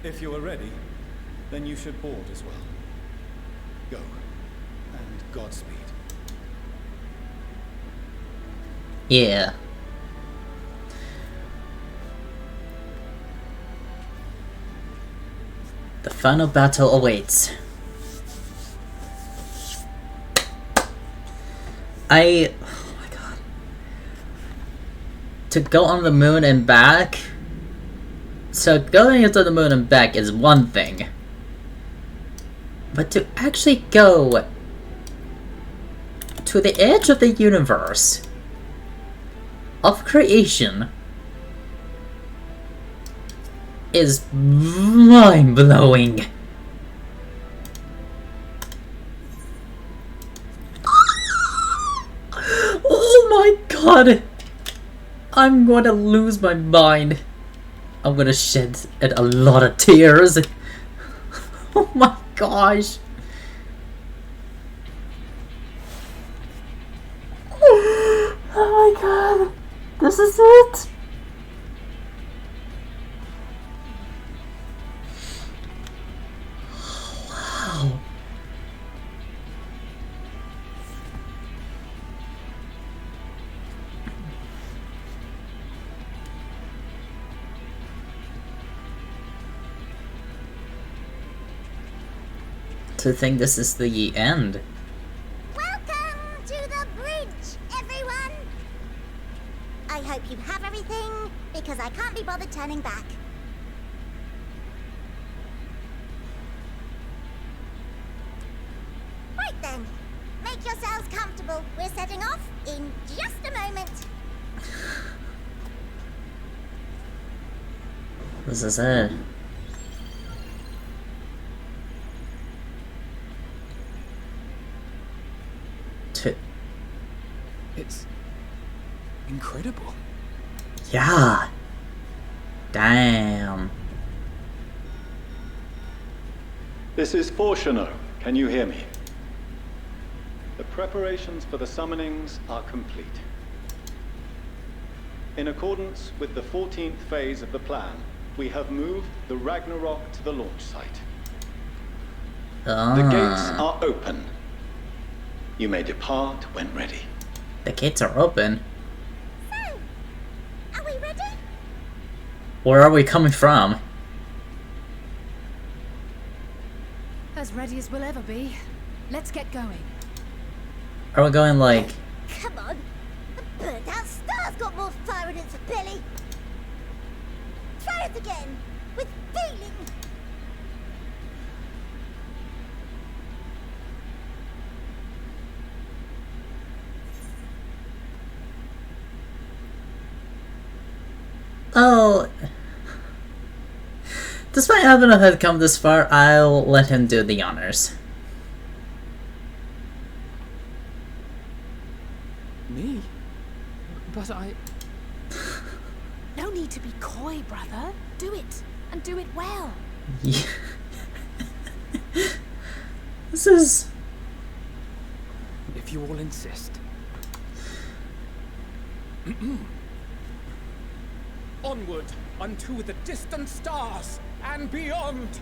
If you are ready, then you should board as well. Go, and Godspeed. Yeah. The final battle awaits. Oh my god. To go on the moon and back. So going into the moon and back is one thing. But to actually go to the edge of the universe of creation is mind-blowing. Oh my god! I'm gonna lose my mind. I'm gonna shed a lot of tears. Oh my gosh. Oh my god. This is it. Wow. To think this is the end. Welcome to the bridge, everyone! I hope you have everything, because I can't be bothered turning back. Right then, make yourselves comfortable. We're setting off in just a moment. This is it. It's incredible. Yeah. Damn. This is Fortuno. Can you hear me? The preparations for the summonings are complete. In accordance with the 14th phase of the plan, we have moved the Ragnarok to the launch site. The gates are open. You may depart when ready. The gates are open. So, are we ready? Where are we coming from? As ready as we'll ever be. Let's get going. Are we going like... Come on, the burnt-out star's got more fire in its belly. Try it again, with feeling. Oh... Despite having had come this far, I'll let him do the honors. Me? But I... No need to be coy, brother. Do it, and do it well. Yeah. This is... If you all insist. Onward unto the distant stars and beyond.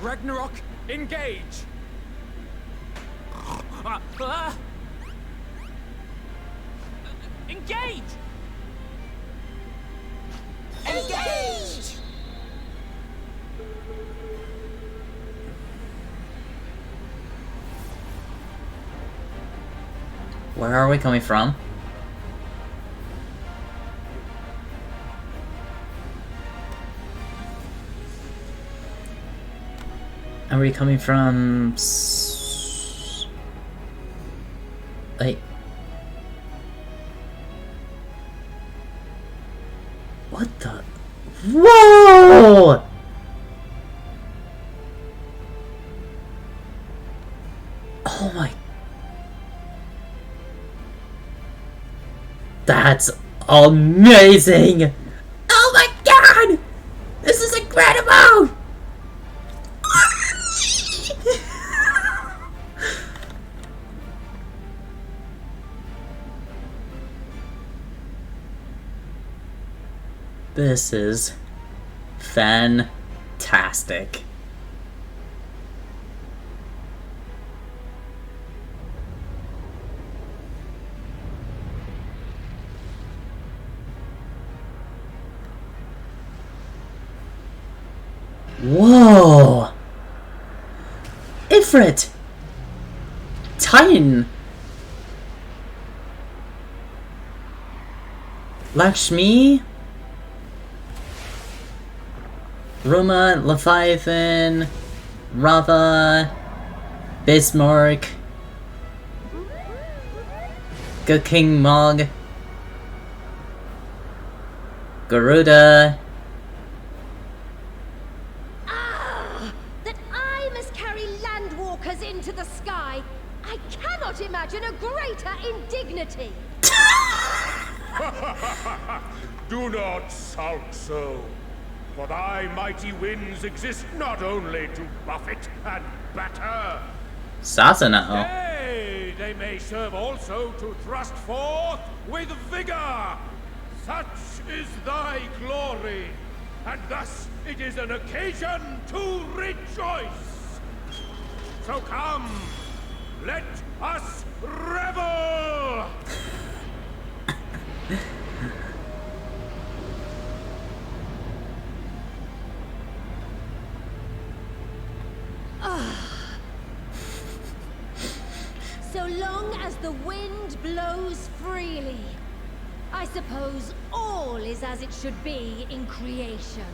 Ragnarok, engage! Engage! Engage! Where are we coming from? Are we coming from... Wait. What the... Whoa! Oh my... That's amazing! Oh my god! This is incredible! This is fantastic. Whoa! Ifrit! Titan! Lakshmi? Ruma, Leviathan, Rava, Bismarck, Good King Mog, Garuda, cannot imagine a greater indignity. Do not sulk so. For thy mighty winds exist not only to buffet and batter. Sasana. Nay, they may serve also to thrust forth with vigor. Such is thy glory, and thus it is an occasion to rejoice. So come, let us revel! So long as the wind blows freely, I suppose all is as it should be in creation.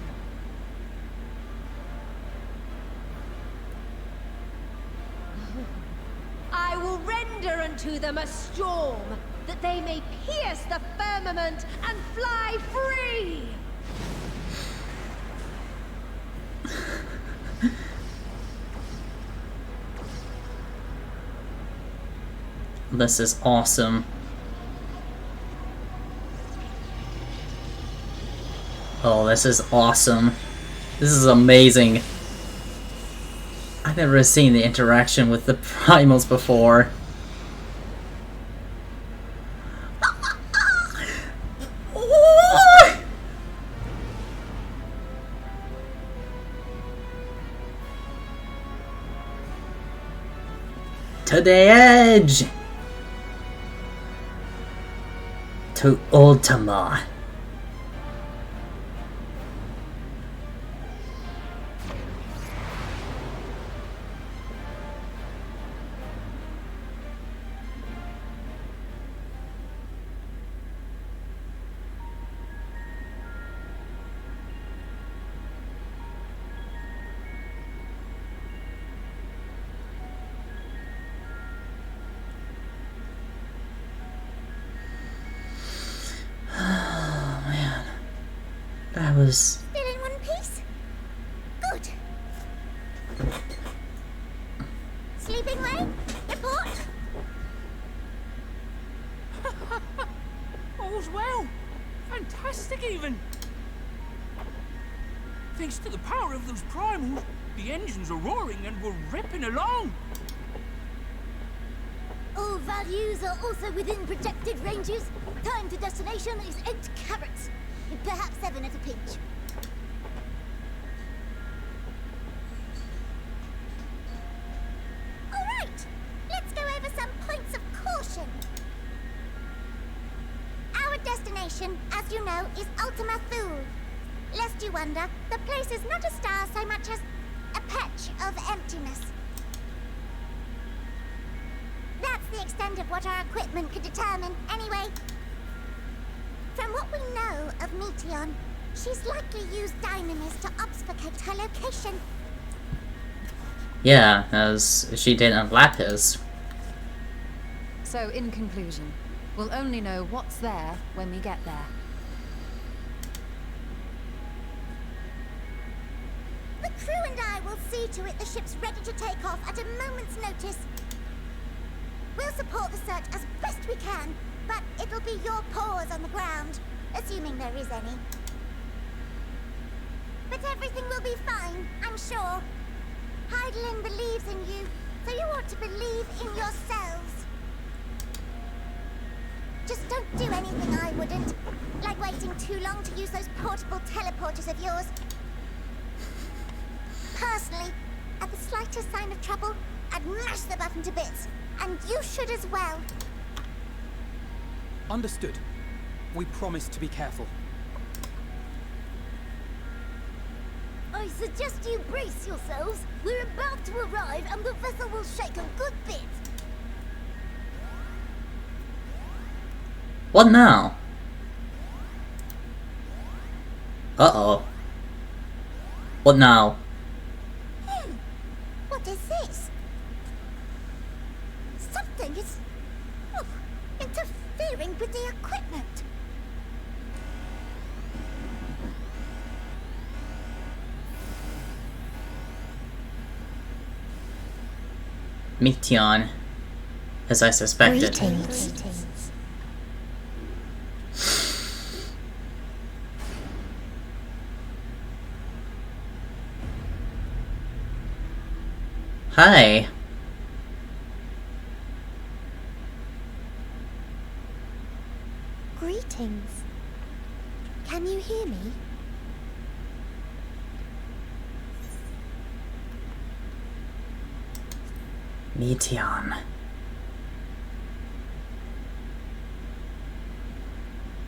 I will render unto them a storm, that they may pierce the firmament and fly free! This is awesome. Oh, this is awesome. This is amazing. I've never seen the interaction with the primals before. To the edge! To Ultima. That was... Still in one piece? Good. Sleeping way? Report? All's well. Fantastic even. Thanks to the power of those primals, the engines are roaring and we're ripping along. All values are also within projected ranges. Time to destination is 8 carats. Perhaps 7 at a pinch. All right, let's go over some points of caution. Our destination, as you know, is Ultima Thule. Lest you wonder, the place is not a star so much as a patch of emptiness. That's the extent of what our equipment could determine, anyway. From what we know of Meteon, she's likely used dynamis to obfuscate her location. Yeah, as she did on Lapis. So, in conclusion, we'll only know what's there when we get there. The crew and I will see to it the ship's ready to take off at a moment's notice. We'll support the search as best we can, but it'll be your paws on the ground, assuming there is any. But everything will be fine, I'm sure. Heidelin believes in you, so you ought to believe in yourselves. Just don't do anything I wouldn't, like waiting too long to use those portable teleporters of yours. Personally, at the slightest sign of trouble, I'd mash the button to bits, and you should as well. Understood. We promise to be careful. I suggest you brace yourselves. We're about to arrive and the vessel will shake a good bit. What now? Uh-oh. What now? What is this? Something is interfering with the equipment. Meteon. As I suspected. Greetings. Hi. Greetings. Can you hear me? Meteon.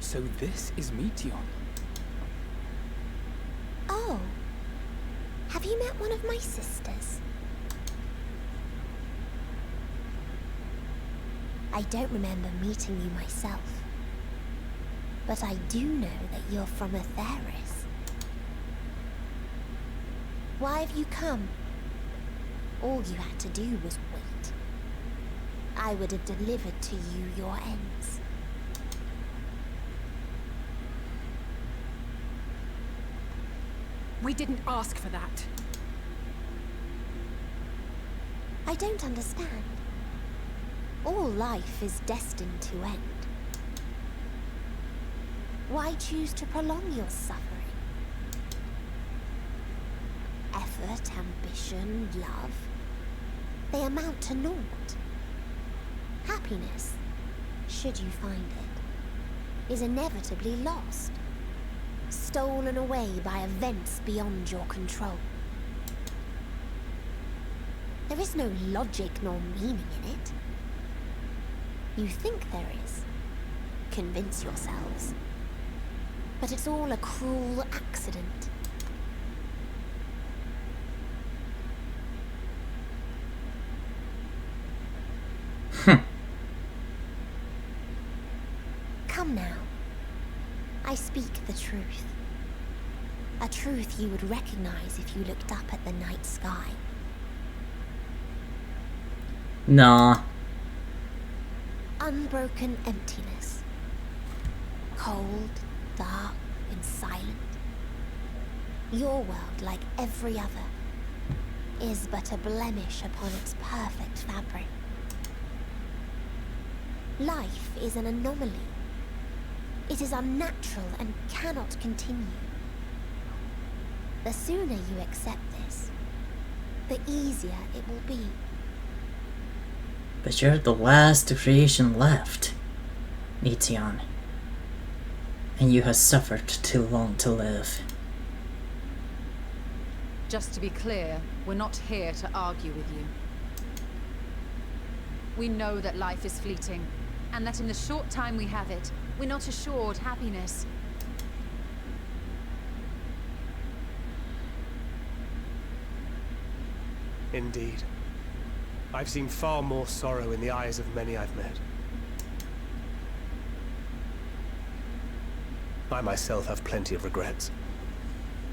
So this is Meteon. Oh. Have you met one of my sisters? I don't remember meeting you myself. But I do know that you're from Atheris. Why have you come? All you had to do was wait. I would have delivered to you your ends. We didn't ask for that. I don't understand. All life is destined to end. Why choose to prolong your suffering? Effort, ambition, love, they amount to naught. Happiness, should you find it, is inevitably lost, stolen away by events beyond your control. There is no logic nor meaning in it. You think there is. Convince yourselves. But it's all a cruel accident. Come now. I speak the truth. A truth you would recognize if you looked up at the night sky. Nah. Unbroken emptiness. Cold, dark, and silent. Your world, like every other, is but a blemish upon its perfect fabric. Life is an anomaly. It is unnatural and cannot continue. The sooner you accept this, the easier it will be. But you're the last creation left, Meteon. And you have suffered too long to live. Just to be clear, we're not here to argue with you. We know that life is fleeting, and that in the short time we have it, we're not assured happiness. Indeed. I've seen far more sorrow in the eyes of many I've met. I myself have plenty of regrets.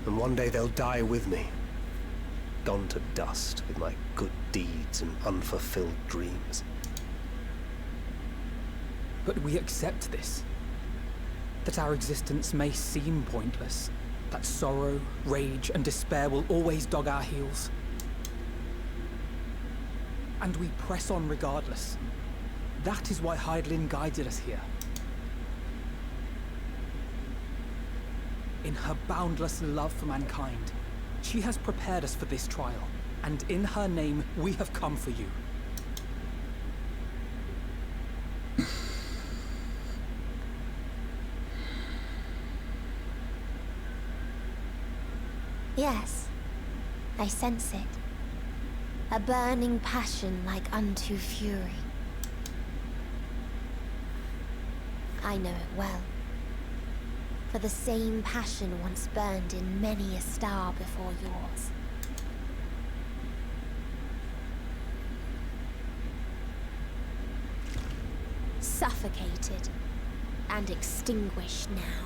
And one day they'll die with me. Gone to dust with my good deeds and unfulfilled dreams. But we accept this. That our existence may seem pointless. That sorrow, rage, and despair will always dog our heels. And we press on regardless. That is why Hydaelyn guided us here. In her boundless love for mankind, she has prepared us for this trial, and in her name, we have come for you. Yes, I sense it. A burning passion like unto fury. I know it well. For the same passion once burned in many a star before yours. Suffocated and extinguished now.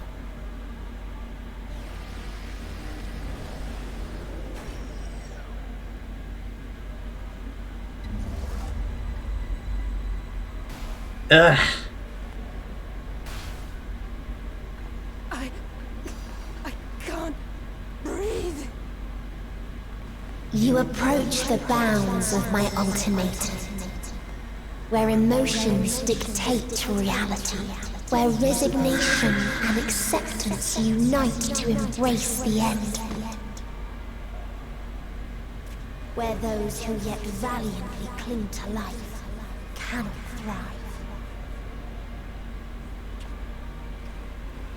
Ugh. I can't breathe. You approach the bounds of my ultimatum. where emotions dictate reality, where resignation and acceptance unite to embrace the end, where those who yet valiantly cling to life cannot thrive.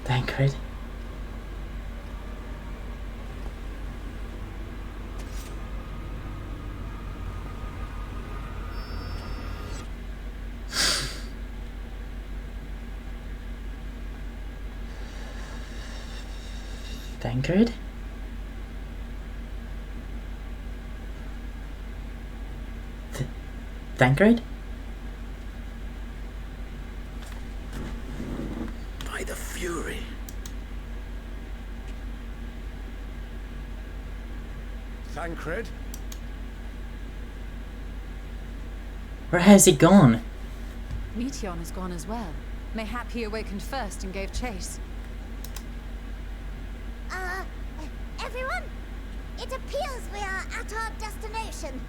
Tancred. Tancred? Tancred? By the Fury. Tancred? Where has he gone? Meteon has gone as well. Mayhap he awakened first and gave chase. Everyone? It appears we are at our destination.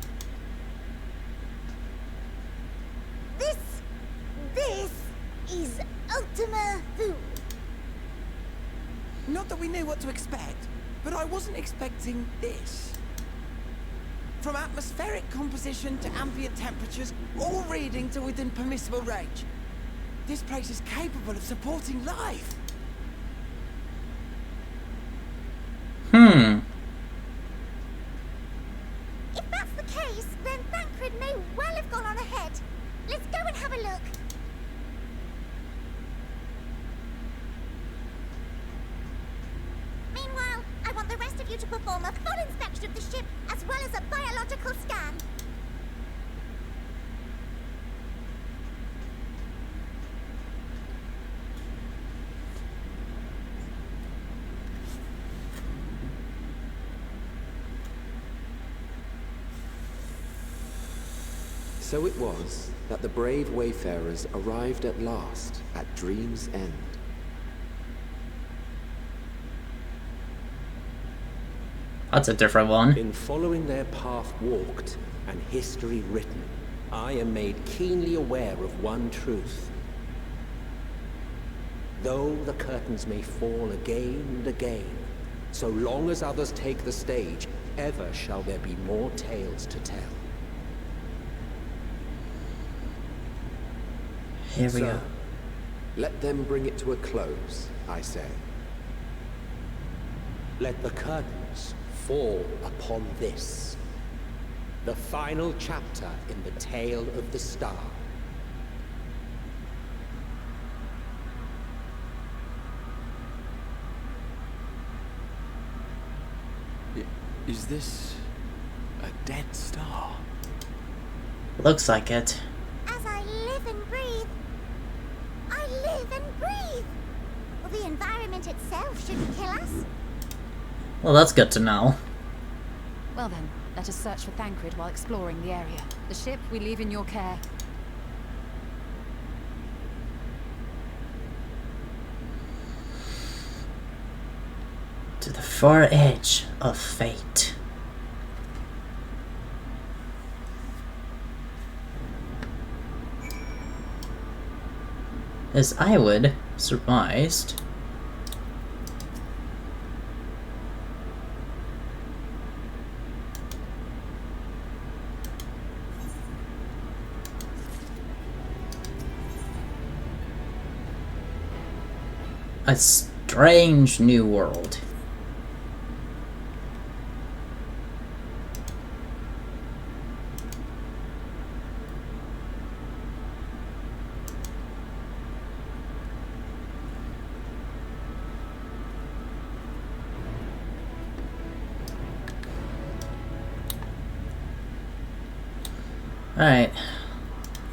This is Ultima Thule. Not that we knew what to expect, but I wasn't expecting this. From atmospheric composition to ambient temperatures, all reading to within permissible range. This place is capable of supporting life. If that's the case, then Tancred may well have gone on ahead. Let's go and have a look. Meanwhile, I want the rest of you to perform a full inspection of the ship, as well as a biological scan. So it was that the brave wayfarers arrived at last at Dream's End. That's a different one. In following their path walked and history written, I am made keenly aware of one truth. Though the curtains may fall again and again, so long as others take the stage, ever shall there be more tales to tell. Here we go. Let them bring it to a close, I say. Let the curtains fall upon this, the final chapter in the tale of the star. Is this a dead star? Looks like it. As I live and breathe, I live and breathe. Well, the environment itself shouldn't kill us. Well, that's good to know. Well then, let us search for Tancred while exploring the area. The ship we leave in your care. To the far edge of fate. As I would surmised, a strange new world. Alright.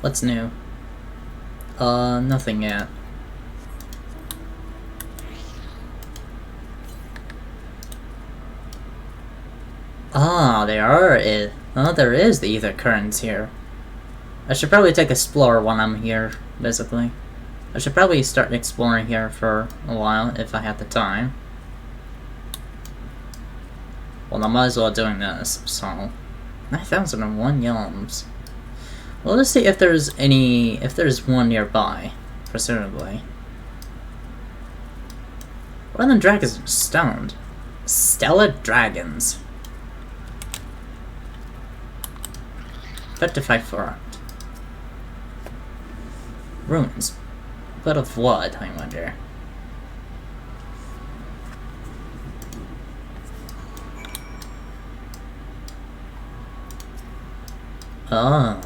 What's new? Nothing yet. Ah, there is the ether currents here. I should probably take explore when I'm here, basically. I should probably start exploring here for a while if I had the time. Well, I might as well doing this, so 9,001 yums. Well, let's see if there's one nearby, presumably. Rather than dragons stoned. Stellar dragons. Petrified forest. Ruins. But of what, I wonder? Oh.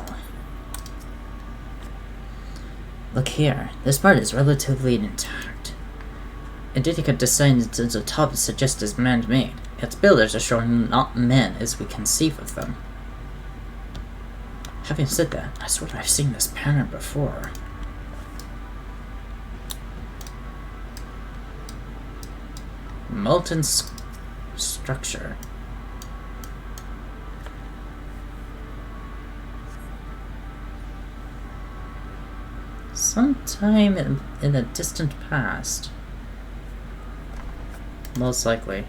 Look here. This part is relatively intact. Indeed, it could design it into the top to suggest as man-made. Its builders are showing not men as we conceive of them. Having said that, I swear I've seen this pattern before. Molten structure. Sometime in the distant past. Most likely.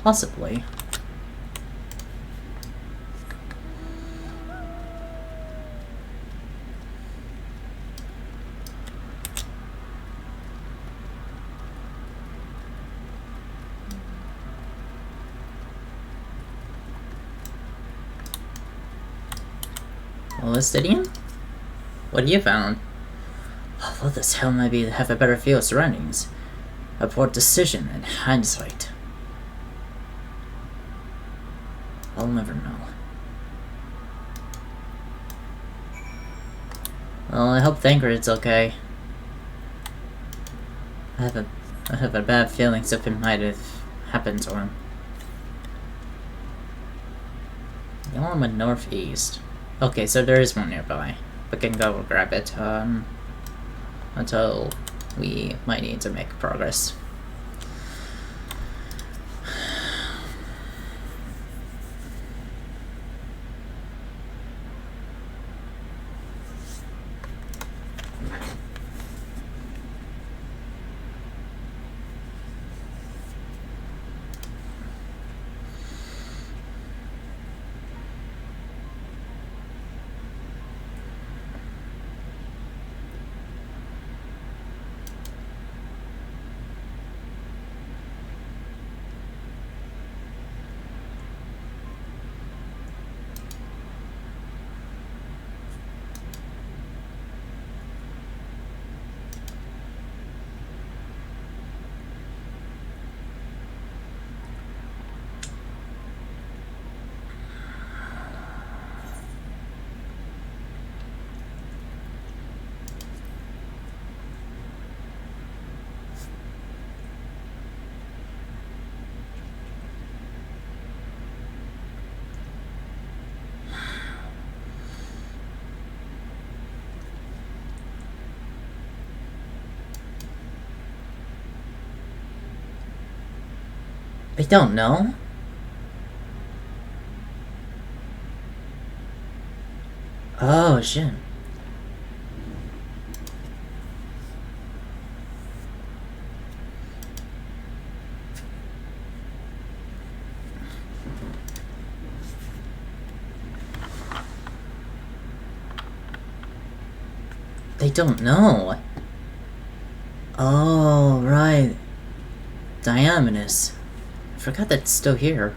Possibly. Listidian? What have you found? Although this hell might have a better feel of surroundings. A poor decision in hindsight. I'll never know. Well, I hope Thancred's okay. I have a bad feeling something might have happened to him. The one went northeast. Okay, so there is one nearby. We can go grab it, until we might need to make progress. I don't know. Oh, shit. They don't know. Oh, right. Diaminus. I forgot that's still here.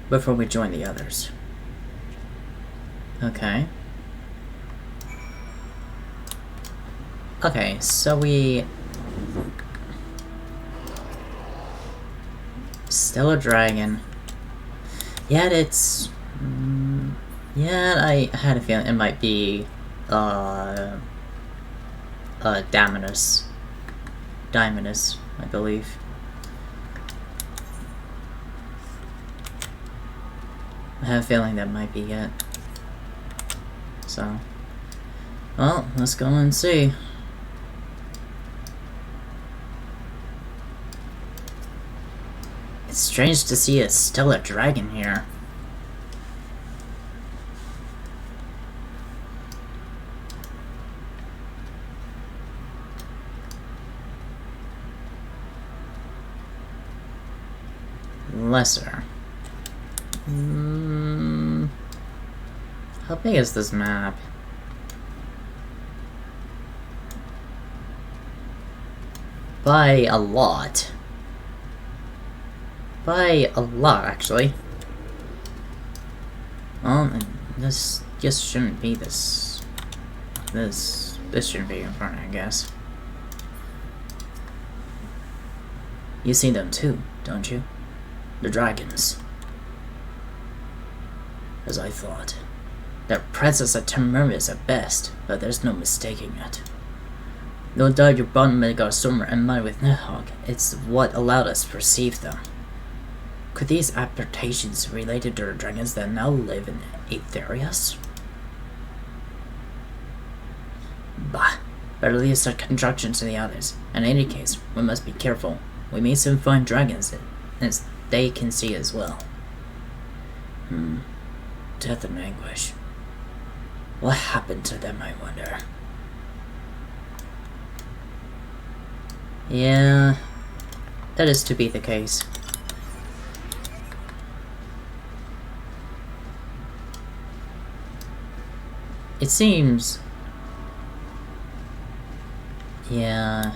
Before we join the others. Okay. Okay, so we... Stellar Dragon. Yeah, it's... yeah, I had a feeling it might be... Daminus. Diaminus, I believe. I have a feeling that might be it. So... well, let's go and see. It's strange to see a stellar dragon here. lesser. How big is this map? By a lot. By a lot, actually. Well, this just shouldn't be this. This shouldn't be in front, I guess. You see them too, don't you? The dragons. As I thought. Their presence are tremendous at best, but there's no mistaking it. No doubt your bond made our summer and mine with Nidhogg. It's what allowed us to perceive them. Could these adaptations related to the dragons that now live in Aetherius? Bah, better leave such constructions to the others. In any case, we must be careful. We may soon find dragons, as they can see as well. Death and anguish. What happened to them, I wonder? Yeah, that is to be the case. It seems... Yeah...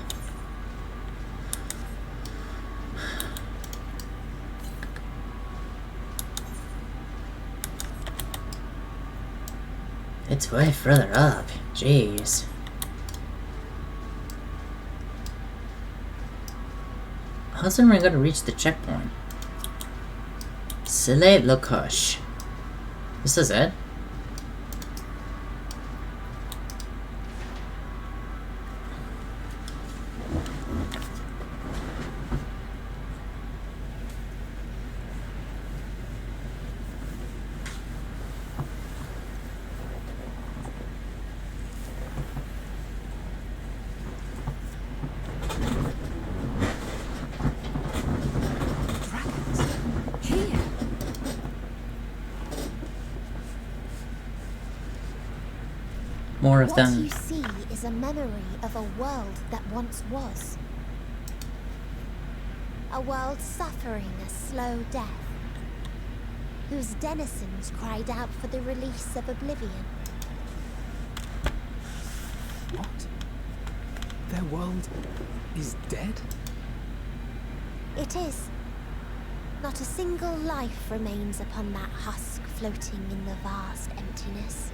It's way further up. Jeez. How's anyone gonna reach the checkpoint? Select Lokosh. This is it? More of them. What you see is a memory of a world that once was. A world suffering a slow death, whose denizens cried out for the release of oblivion. What? Their world is dead? It is. Not a single life remains upon that husk floating in the vast emptiness.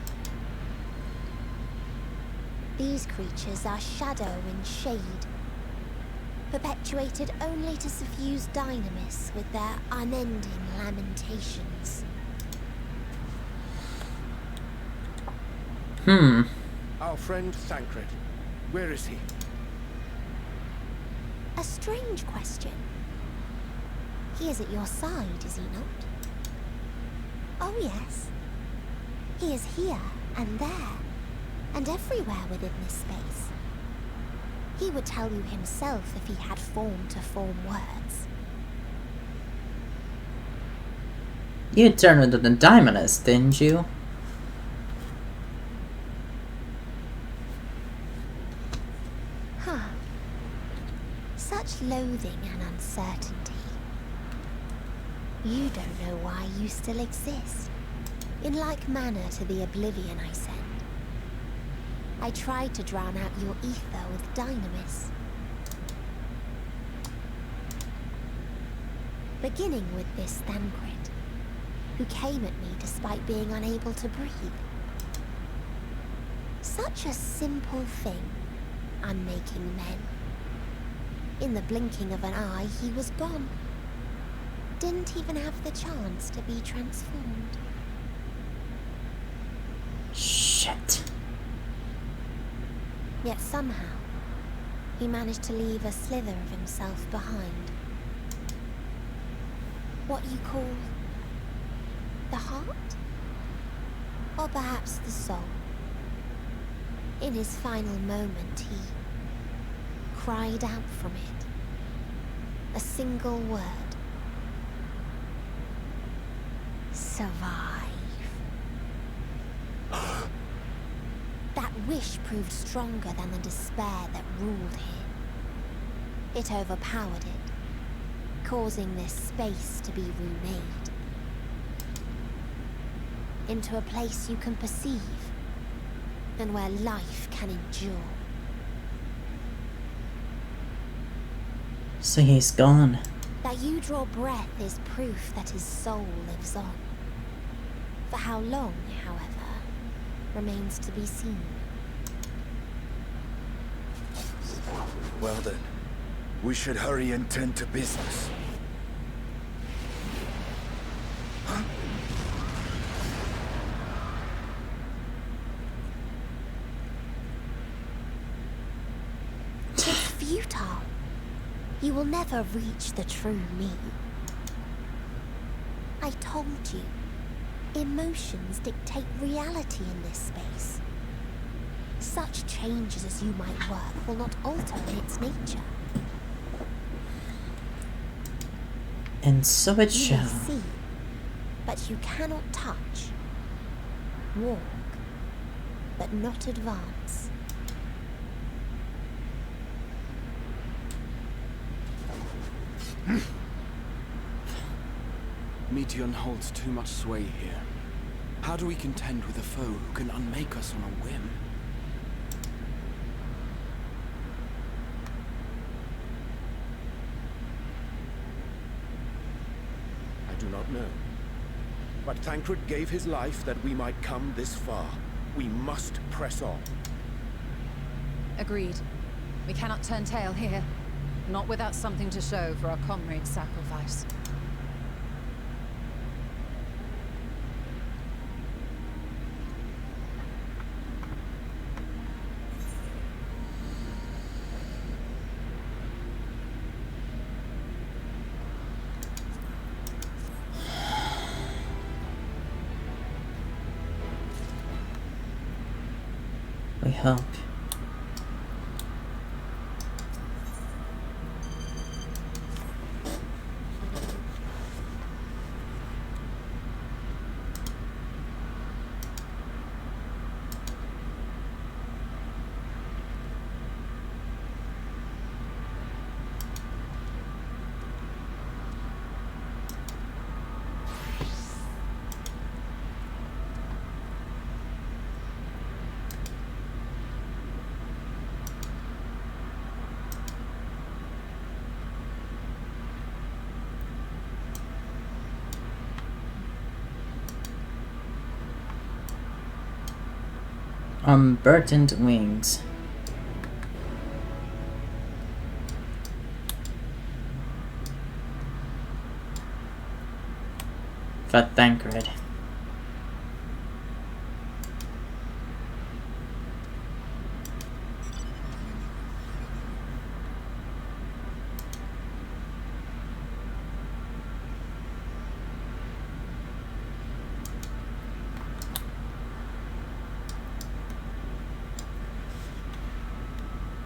These creatures are shadow and shade, perpetuated only to suffuse dynamis with their unending lamentations. Our friend Thancred, where is he? A strange question. He is at your side, is he not? Oh yes. He is here and there, and everywhere within this space. He would tell you himself if he had form to form words. You turned into the Diamondist, didn't you? Huh. Such loathing and uncertainty. You don't know why you still exist. In like manner to the oblivion I send. I tried to drown out your ether with dynamis. Beginning with this Thancred, who came at me despite being unable to breathe. Such a simple thing, unmaking men. In the blinking of an eye, he was gone. Didn't even have the chance to be transformed. Shit. Yet somehow, he managed to leave a slither of himself behind. What you call the heart? Or perhaps the soul. In his final moment, he cried out from it. A single word. Survive. That wish proved stronger than the despair that ruled him. It overpowered it. causing this space to be remade into a place you can perceive and where life can endure. So he's gone. That you draw breath is proof that his soul lives on. For how long, however, remains to be seen. Well then, we should hurry and tend to business. It's futile. You will never reach the true me. I told you, emotions dictate reality in this space. Such changes as you might work will not alter in its nature. And so it You may shall. see, but you cannot touch. Walk, but not advance. Meteon holds too much sway here. How do we contend with a foe who can unmake us on a whim? I do not know. But Thancred gave his life that we might come this far. We must press on. Agreed. We cannot turn tail here. Not without something to show for our comrade's sacrifice. We hope. Unburdened wings. For Thancred.